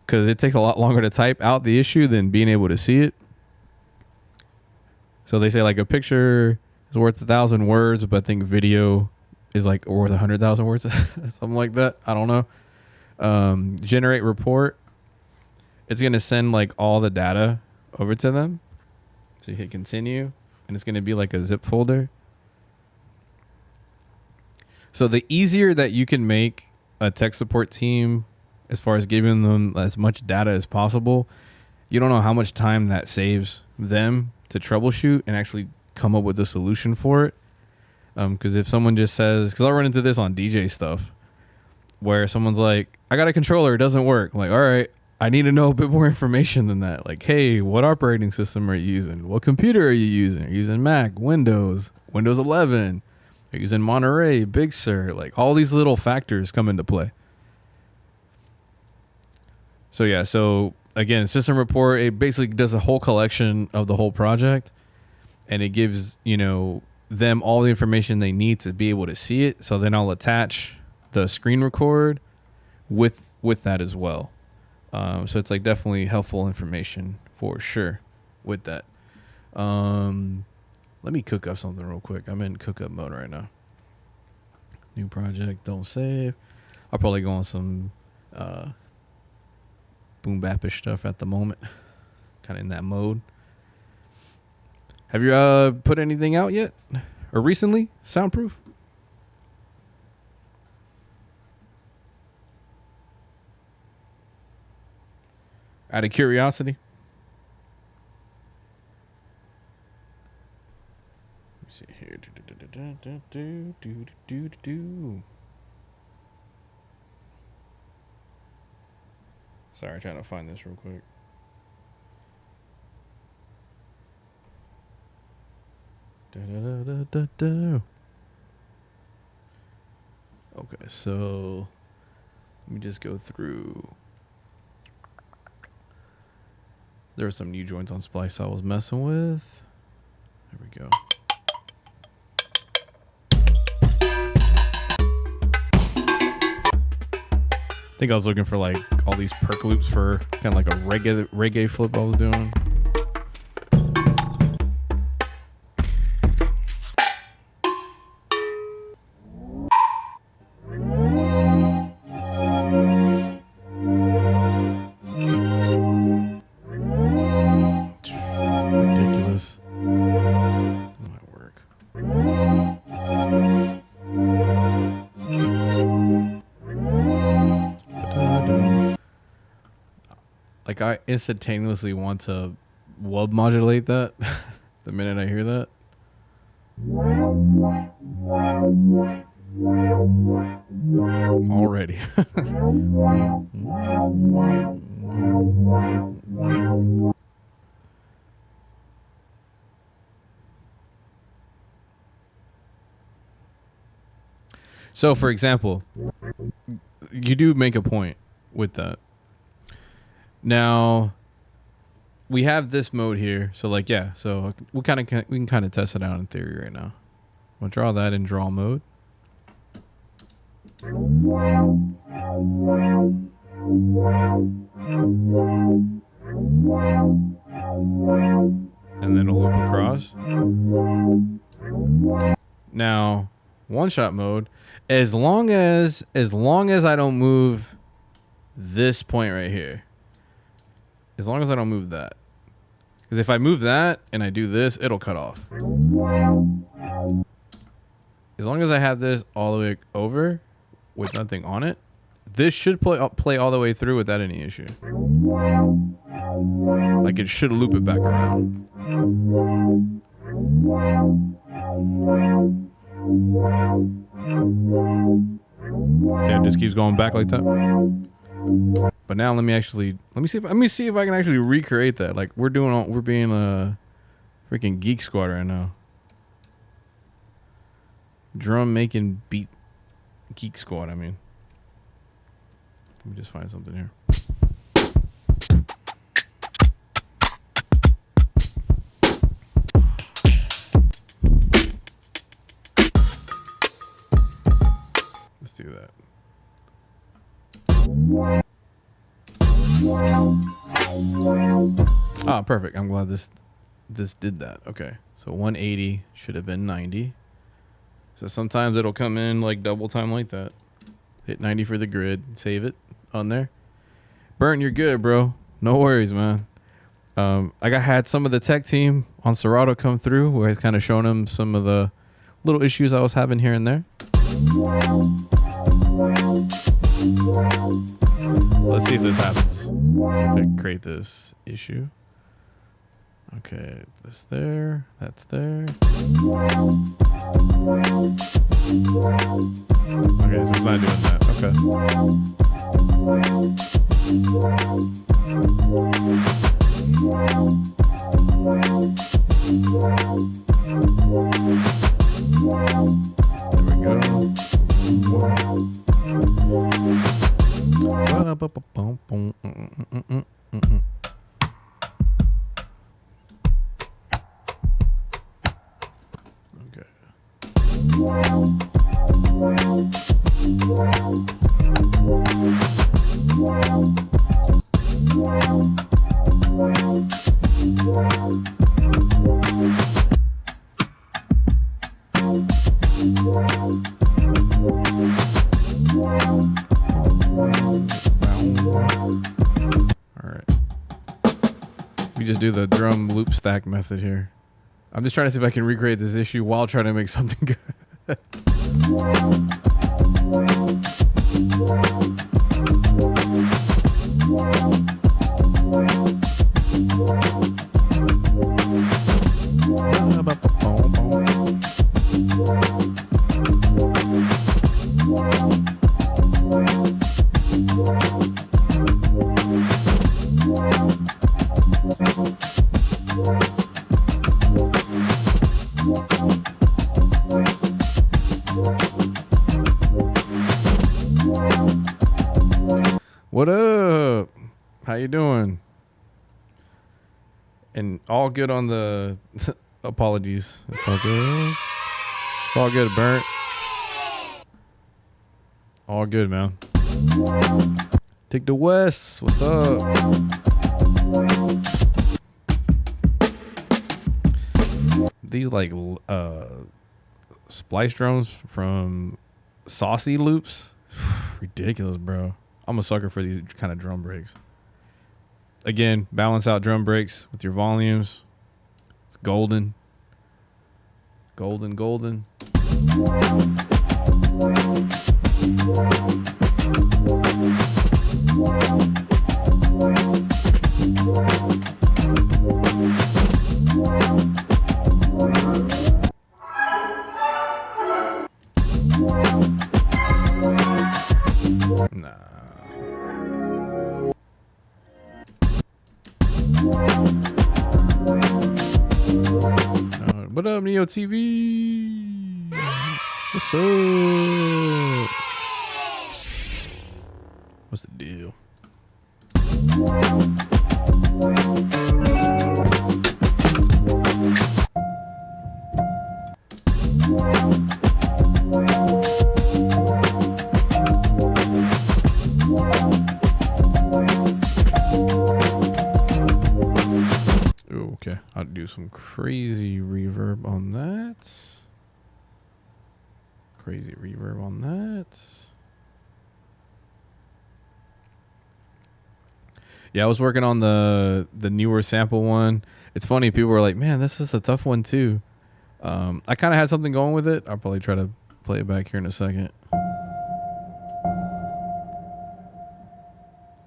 Because it takes a lot longer to type out the issue than being able to see it. So they say like a picture is worth 1,000 words, but I think video is like worth 100,000 words, something like that. I don't know. Generate report. It's going to send like all the data over to them. So you hit continue, and it's going to be like a zip folder. So the easier that you can make a tech support team as far as giving them as much data as possible, you don't know how much time that saves them to troubleshoot and actually come up with a solution for it. Because if someone just says, because I'll run into this on DJ stuff, where someone's like, I got a controller, it doesn't work. I'm like, all right, I need to know a bit more information than that. Like, hey, what operating system are you using? What computer are you using? Are you using Mac, Windows 11? Are you using Monterey, Big Sur? Like all these little factors come into play. So yeah, so again, system report, it basically does a whole collection of the whole project, and it gives, you know, them all the information they need to be able to see it. So then I'll attach the screen record with that as well. So it's like definitely helpful information for sure with that. Let me cook up something real quick. I'm in cook-up mode right now. New project, don't save. I'll probably go on some boom bap-ish stuff at the moment. Kind of in that mode. Have you put anything out yet? Or recently? Soundproof? Out of curiosity? Let me see here. Sorry, trying to find this real quick. Okay, so let me just go through. There were some new joints on Splice I was messing with. There we go. I think I was looking for like all these perk loops for kind of like a reggae flip I was doing. Ridiculous. That might work. Like I instantaneously want to wub modulate that the minute I hear that. Already. So, for example, you do make a point with that. Now, we have this mode here. So, like, yeah. So, we can kind of test it out in theory right now. We'll draw that in draw mode. And then it'll loop across. Now, one-shot mode, as long as I don't move this point right here, as long as I don't move that, because if I move that and I do this, it'll cut off. as long as I have this all the way over with nothing on it, this should play all the way through without any issue. Like it should loop it back around. Yeah, it just keeps going back like that. But now let me see if I can actually recreate that. Like we're being a freaking geek squad right now. Drum making beat geek squad, I mean. Let me just find something here. Let's do that. Ah, perfect. I'm glad this did that. Okay. So 180 should have been 90. So sometimes it'll come in like double time like that. Hit 90 for the grid. Save it on there. Burnt, you're good, bro. No worries, man. I had some of the tech team on Serato come through where I was kind of showing them some of the little issues I was having here and there. Let's see if this happens. See if I can create this issue. Okay, this there, that's there. Okay, so it's not doing that. Okay. There we go. Okay. Alright. We just do the drum loop stack method here. I'm just trying to see if I can recreate this issue while trying to make something good. What up? How you doing? And all good on the apologies. It's all good. It's all good, Burnt. All good, man. Take the West. What's up? These like splice drums from Saucy Loops. Ridiculous, bro. I'm a sucker for these kind of drum breaks. Again, balance out drum breaks with your volumes. It's golden. Golden, golden. Nah. What up, Neo TV? What's up? What's the deal? Okay, I'll do some crazy reverb on that. Crazy reverb on that. Yeah, I was working on the newer sample one. It's funny, people were like, man, this is a tough one too. I kind of had something going with it. I'll probably try to play it back here in a second. All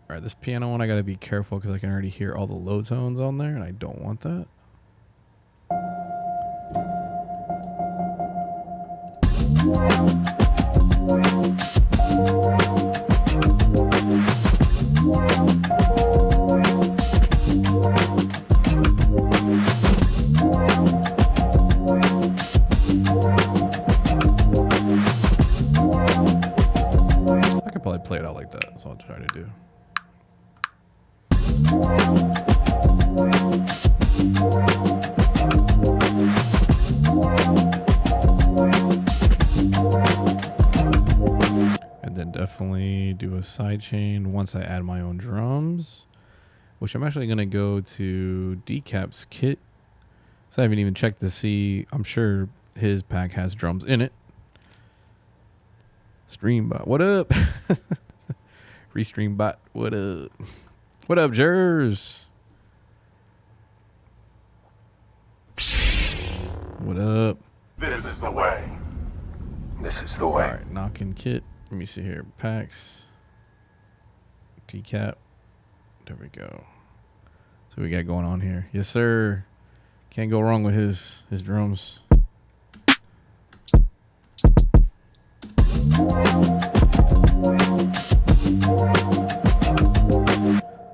right, this piano one, I got to be careful because I can already hear all the low tones on there, and I don't want that. I could probably play it out like that. That's what I'll try to do. And then definitely do a side chain once I add my own drums, which I'm actually going to go to Decap's kit. So I haven't even checked to see. I'm sure his pack has drums in it. Streambot, what up? Restreambot, what up? What up, Jers? What up? This is the way. This is the way. All right, knocking kit. Let me see here. Packs. Decap. There we go. So we got going on here. Yes, sir. Can't go wrong with his drums.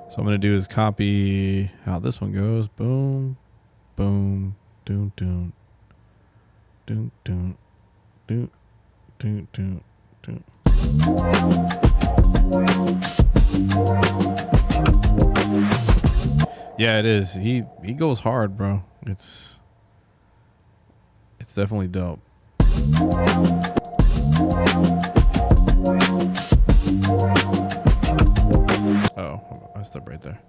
So I'm gonna do is copy how this one goes. Boom, boom, doom, doom, doom, doom, doom, doom, doom, doom. Yeah, it is. He goes hard, bro. It's definitely dope. Oh, I messed up right there.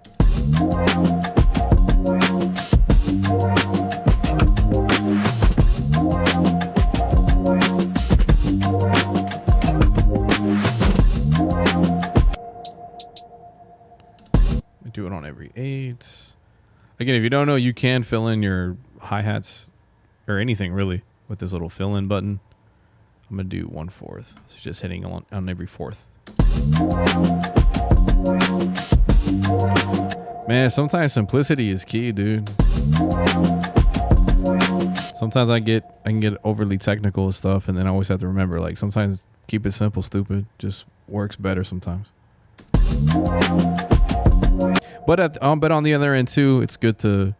Do it on every 8. Again, if you don't know, you can fill in your hi-hats or anything really with this little fill-in button. I'm gonna do 1/4. So just hitting on every 4th. Man, sometimes simplicity is key, dude. Sometimes I can get overly technical with stuff, and then I always have to remember, like, sometimes keep it simple, stupid. Just works better sometimes. But on the other end too, it's good to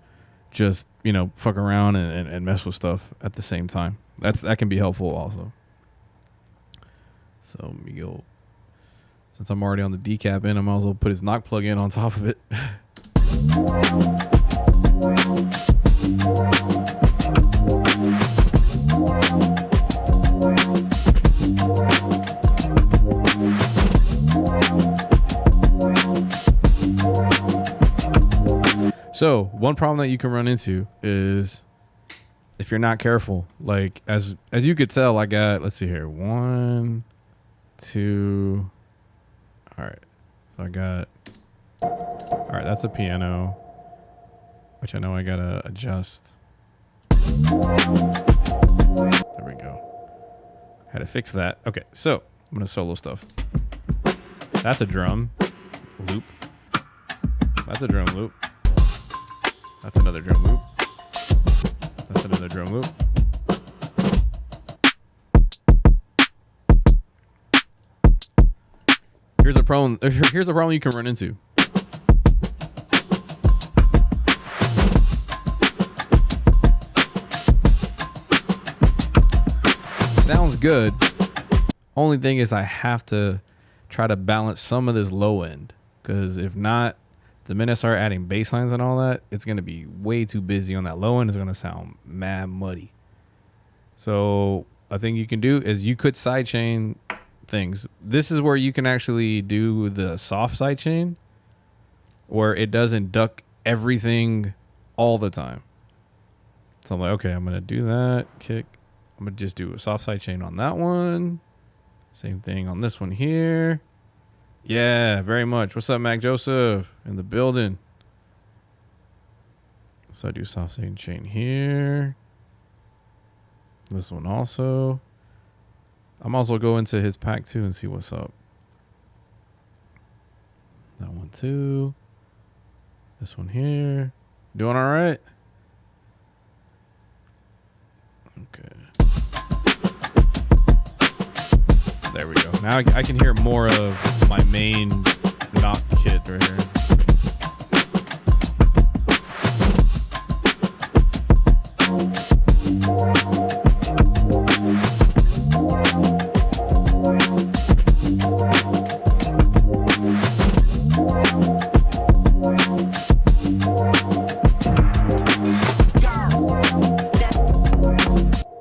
just, you know, fuck around and mess with stuff at the same time. That can be helpful also. So let me go. Since I'm already on the decap in, I might as well put his knock plug in on top of it. So one problem that you can run into is if you're not careful, like as you could tell, I got, let's see here, 1, 2. All right. So I got, all right, that's a piano, which I know I gotta adjust. There we go. Had to fix that. Okay. So I'm going to solo stuff. That's a drum loop. That's a drum loop. That's another drum loop. That's another drum loop. Here's a problem. Here's a problem you can run into. Sounds good. Only thing is I have to try to balance some of this low end, because if not, the minute I start adding bass lines and all that, it's going to be way too busy on that low end. It's going to sound mad muddy. So a thing you can do is you could sidechain things. This is where you can actually do the soft sidechain where it doesn't duck everything all the time. So I'm like, okay, I'm going to do that. Kick. I'm going to just do a soft sidechain on that one. Same thing on this one here. Yeah, very much. What's up, Mac Joseph? In the building. So I do soft sidechain here. This one also. I'm also going to his pack too and see what's up. That one too. This one here. Doing all right? Okay. There we go. Now I can hear more of my main knock kit right here.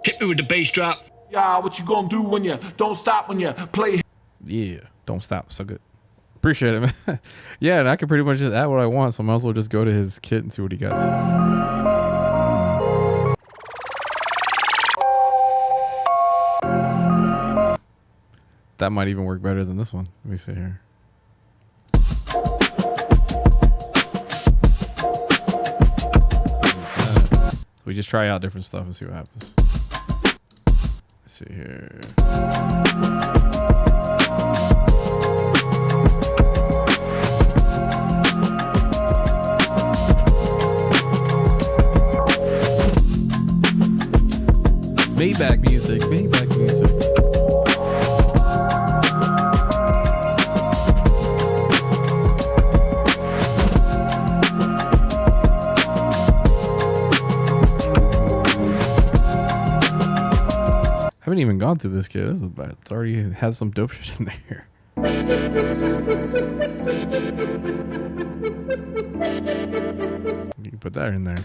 Hit me with the bass drop. Yeah, what you gonna do when you don't stop when you play? Yeah, don't stop. So good. Appreciate it, man. Yeah, and I can pretty much just add what I want, so I might as well just go to his kit and see what he got. That might even work better than this one. Let me see here. We just try out different stuff and see what happens. Let's see here. Maybach music, Maybach music. Haven't even gone through this kit. This is bad. It's already has some dope shit in there. You can put that in there.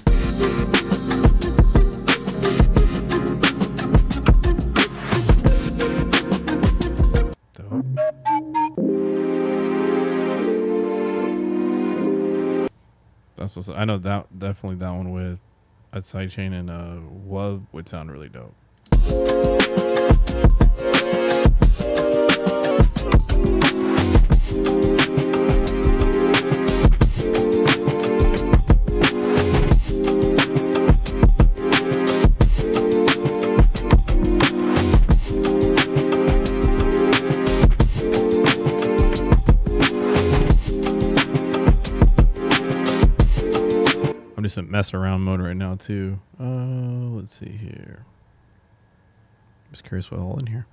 Dope. That's what's, I know that definitely that one with a sidechain and a wub would sound really dope. I'm just in mess around mode right now too. Let's see here. Just curious what all in here.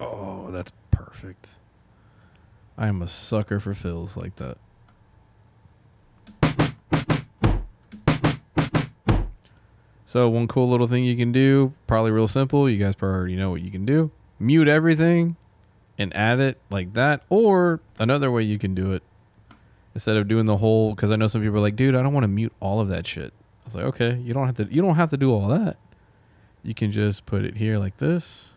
Oh, that's perfect. I am a sucker for fills like that. So one cool little thing you can do, probably real simple. You guys probably already know what you can do. Mute everything and add it like that. Or another way you can do it, instead of doing the whole, because I know some people are like, dude, I don't want to mute all of that shit. I was like, okay, you don't have to do all that. You can just put it here like this.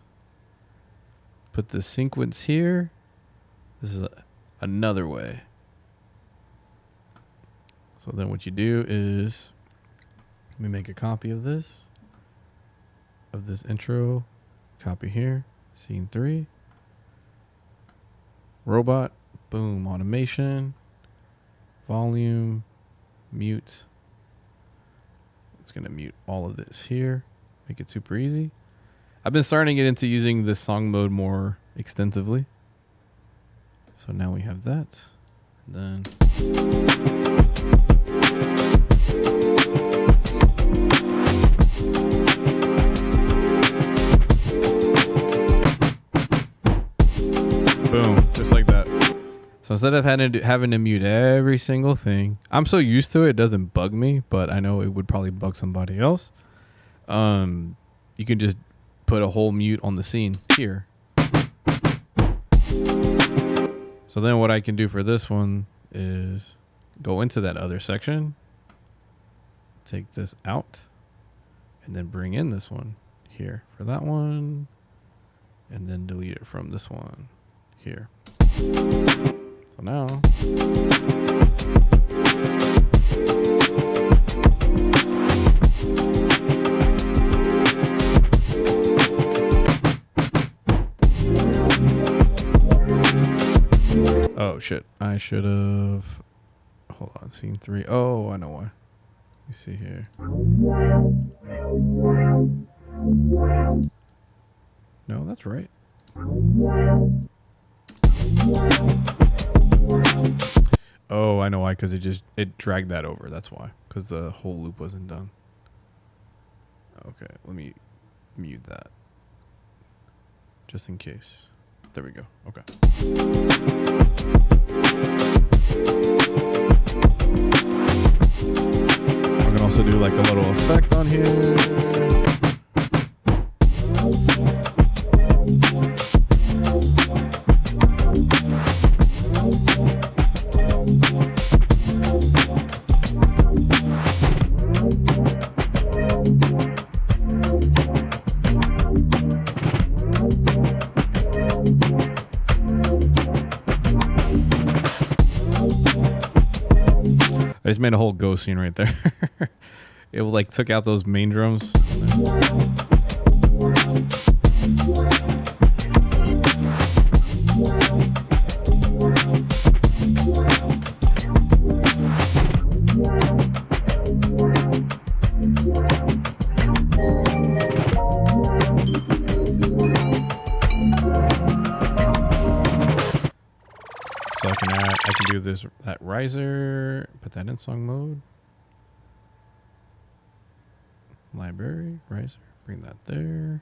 Put the sequence here. This is another way. So then what you do is, let me make a copy of this intro. Copy here, scene 3. Robot, boom, automation, volume, mute. It's going to mute all of this here. Make it super easy. I've been starting to get into using this song mode more extensively. So now we have that. And then boom, just like that. So instead of having to mute every single thing, I'm so used to it, it doesn't bug me, but I know it would probably bug somebody else. You can just put a whole mute on the scene here. So then what I can do for this one is go into that other section, take this out, and then bring in this one here for that one, and then delete it from this one here. So now oh shit, I should have, hold on, scene 3. Oh, I know why. me see here. No, that's right. Oh, I know why, because it dragged that over. That's why, because the whole loop wasn't done. Okay, let me mute that. Just in case. There we go. Okay. I can also do like a little effect on here. I just made a whole ghost scene right there. It like took out those main drums. So I can do that riser, put that in song mode. Library, riser, bring that there.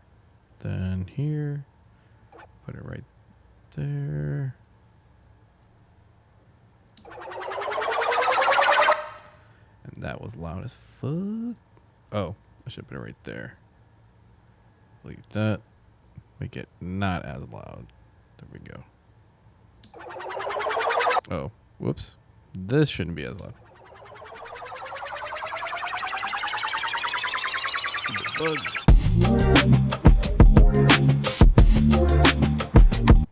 Then here, put it right there. And that was loud as fuck. Oh, I should put it right there. Delete that. Make it not as loud. There we go. Oh, whoops. This shouldn't be as loud.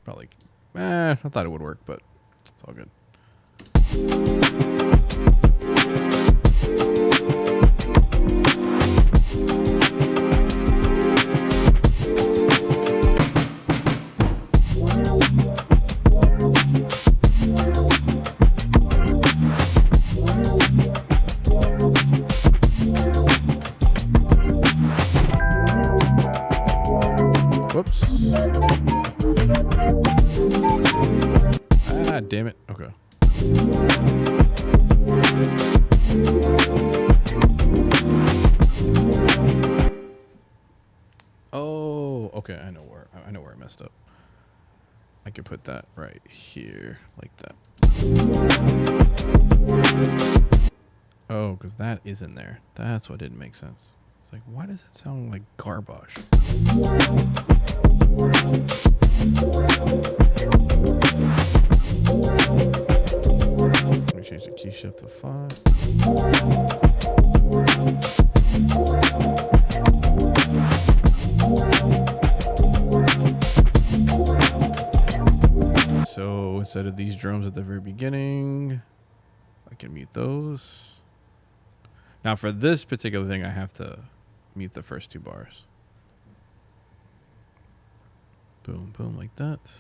Probably. I thought it would work, but it's all good. Whoops. Ah, damn it. Okay. Oh, okay. I know where I messed up. I could put that right here, like that. Oh, because that is in there. That's what didn't make sense. It's like, why does it sound like garbage? Let me change the key shift to 5. So instead of these drums at the very beginning, I can mute those. Now for this particular thing, I have to mute the first 2 bars. Boom, boom, like that.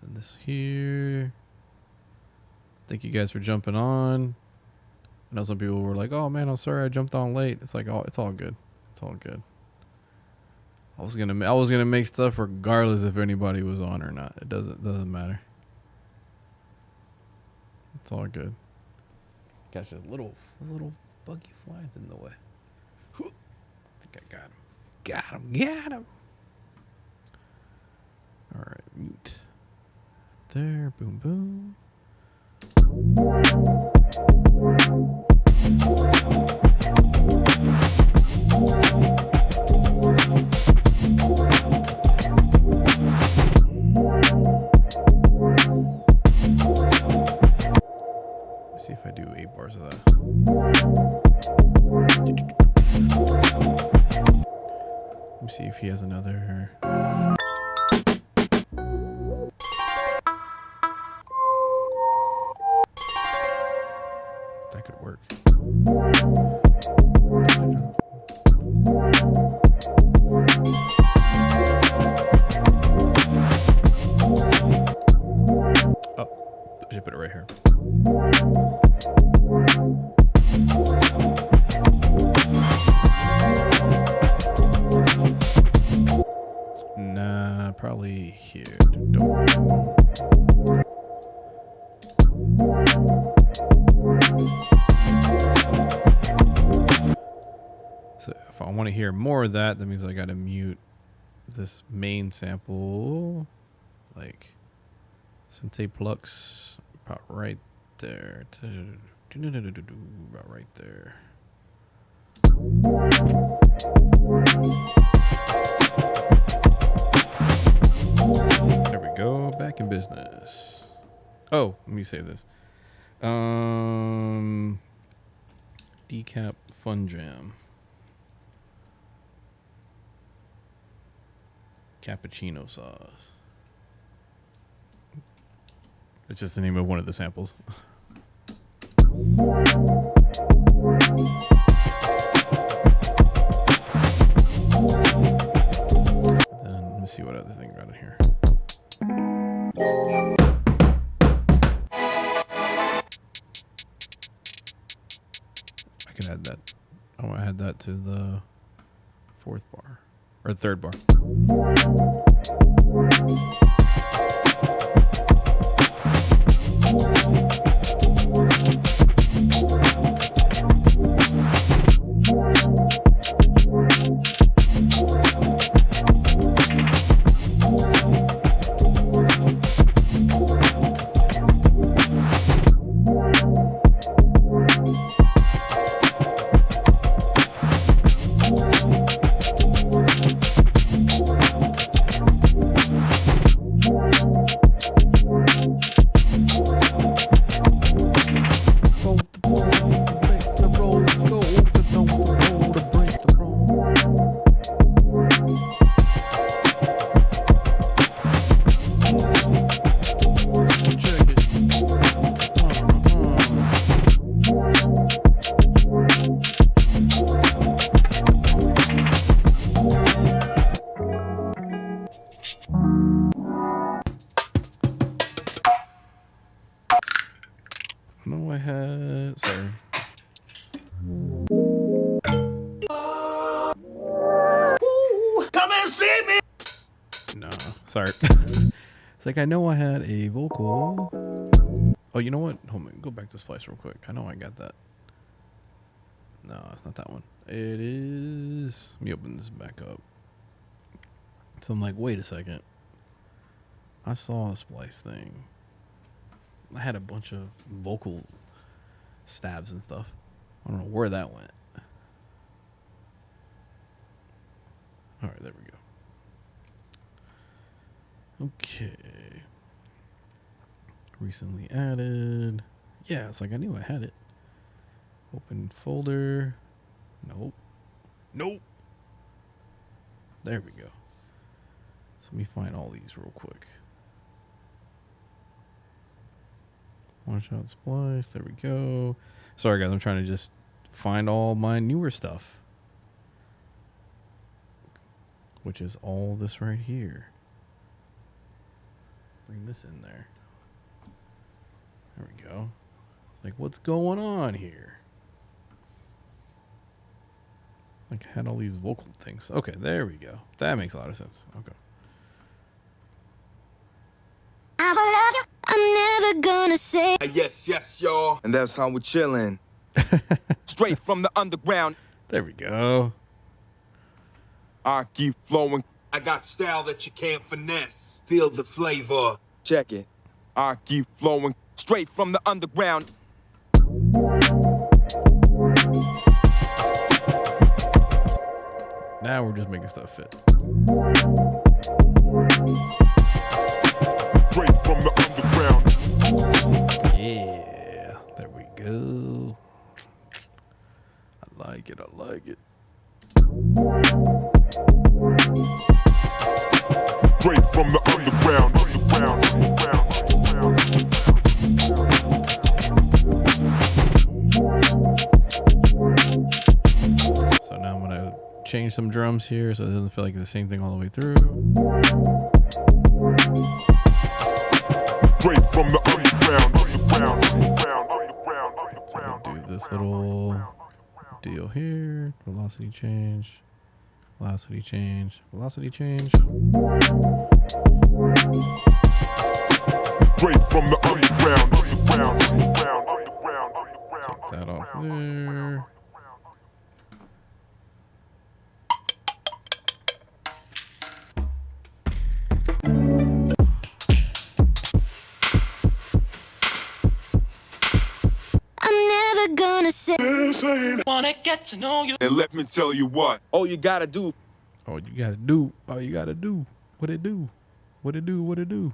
And this here. Thank you guys for jumping on. I know some people were like, "Oh man, I'm sorry I jumped on late." It's like, oh, it's all good. It's all good. I was gonna make stuff regardless if anybody was on or not. It doesn't matter. It's all good. Gosh, those little buggy flies in the way. I think I got him. All right, mute. There, boom, boom. Let's see if I do 8 bars of that. Let me see if he has another. That could work. Oh, I should put it right here. want to hear more of that, that means I got to mute this main sample. Like, Sente Plux, about right there. About right there. There we go. Back in business. Oh, let me save this. Decap Fun Jam. Cappuccino sauce. It's just the name of one of the samples. Then let me see what other thing got in here. I can add that. I want to add that to the fourth bar or third bar. No, I had. Sorry. Come and see me. No, sorry. It's like I know I had a vocal. Oh, you know what? Hold on, go back to Splice real quick. I know I got that. No, it's not that one. It is. Let me open this back up. So I'm like, wait a second. I saw a Splice thing. I had a bunch of vocal stabs and stuff. I don't know where that went. All right, there we go. Okay. Recently added. Yeah, it's like I knew I had it. Open folder. Nope. Nope. There we go. So let me find all these real quick. One shot splice. There we go. Sorry, guys. I'm trying to just find all my newer stuff, which is all this right here. Bring this in there. There we go. Like, what's going on here? Like, I had all these vocal things. Okay, there we go. That makes a lot of sense. Okay. I'm never gonna say Yes, y'all. And that's how we're chilling. Straight from the underground. There we go. I keep flowing. I got style that you can't finesse. Feel the flavor. Check it. I keep flowing. Straight from the underground. Now we're just making stuff fit. Straight from the underground. Yeah. There we go. I like it. I like it. Straight from the underground. So now I'm gonna change some drums here so it doesn't feel like it's the same thing all the way through. Straight from the underground. So I'm gonna do this little deal here. Velocity change. Velocity change. Velocity change. Straight from the underground. Take that off there. you gonna say? Wanna get to know you. And let me tell you what. All you gotta do. All you gotta do. All you gotta do. What it do? What it do? What it do?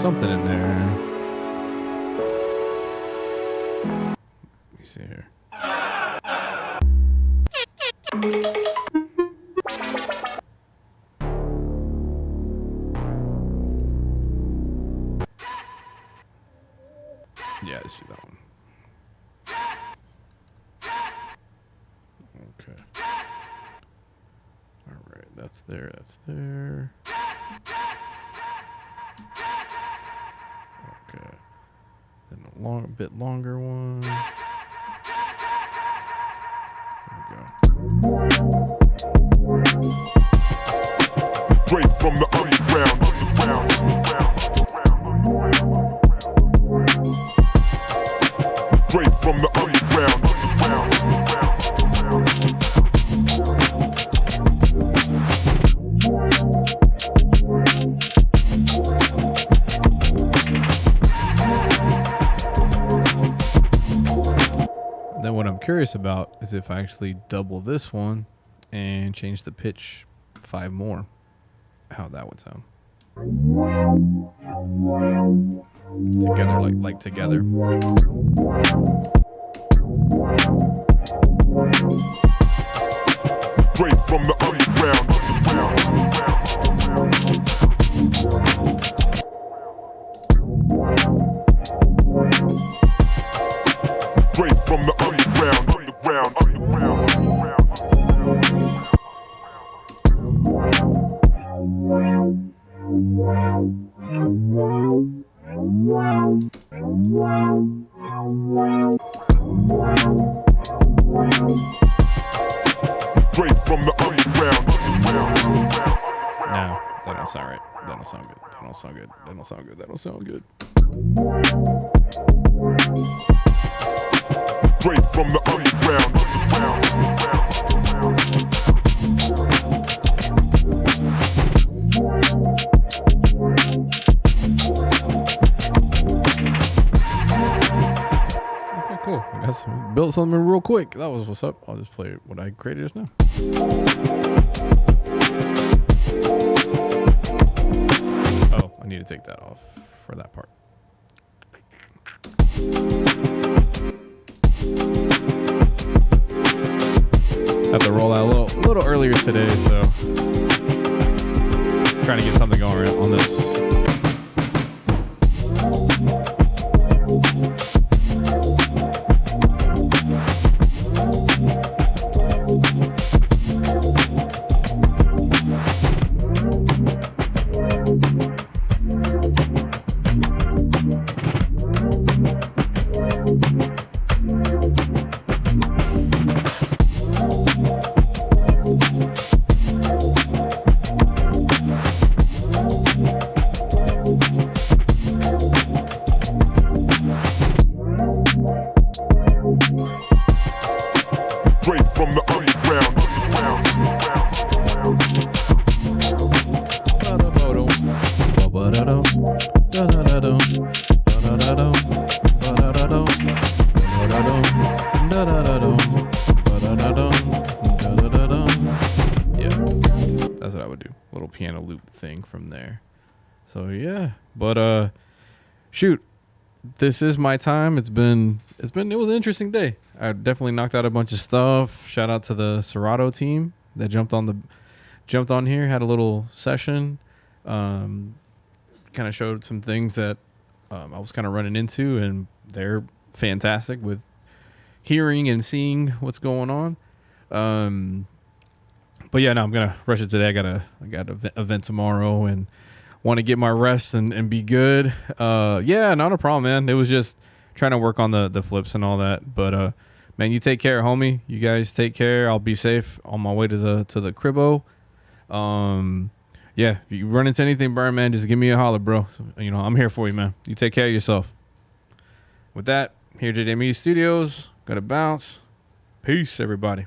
Something in there. Let me see here. Yeah, I see that one. Okay. All right, that's there. That's there. Okay. Then a bit longer one. There we go. Straight from the underground. Straight from the underground. Then what I'm curious about is if I actually double this one and change the pitch 5 more, how that would sound. Together, like together. Straight from the underground. Straight from the underground. Straight from the underground. No, that don't sound right. That don't sound good. That don't sound good. That don't sound good. That don't sound good. Straight from the underground. Okay, cool. I guess we built something real quick. That was what's up. I'll just play what I created just now. Oh, I need to take that off for that part. Have to roll out a little earlier today, so trying to get something going on this. Straight from the underground. Yeah, that's what I would do. Little piano loop thing from there. So yeah, but shoot, this is my time. It was an interesting day. I definitely knocked out a bunch of stuff. Shout out to the Serato team that jumped on here, had a little session, kind of showed some things that I was kind of running into, and they're fantastic with hearing and seeing what's going on. But yeah, no, I'm gonna rush it today. I got an event tomorrow and want to get my rest and be good. Yeah, not a problem, man. It was just trying to work on the flips and all that. But man, you take care, homie. You guys take care. I'll be safe on my way to the cribbo. Yeah, if you run into anything, Burn, man, just give me a holler, bro. So, I'm here for you, man. You take care of yourself. With that, here at JJ Media Studios. Gotta bounce. Peace, everybody.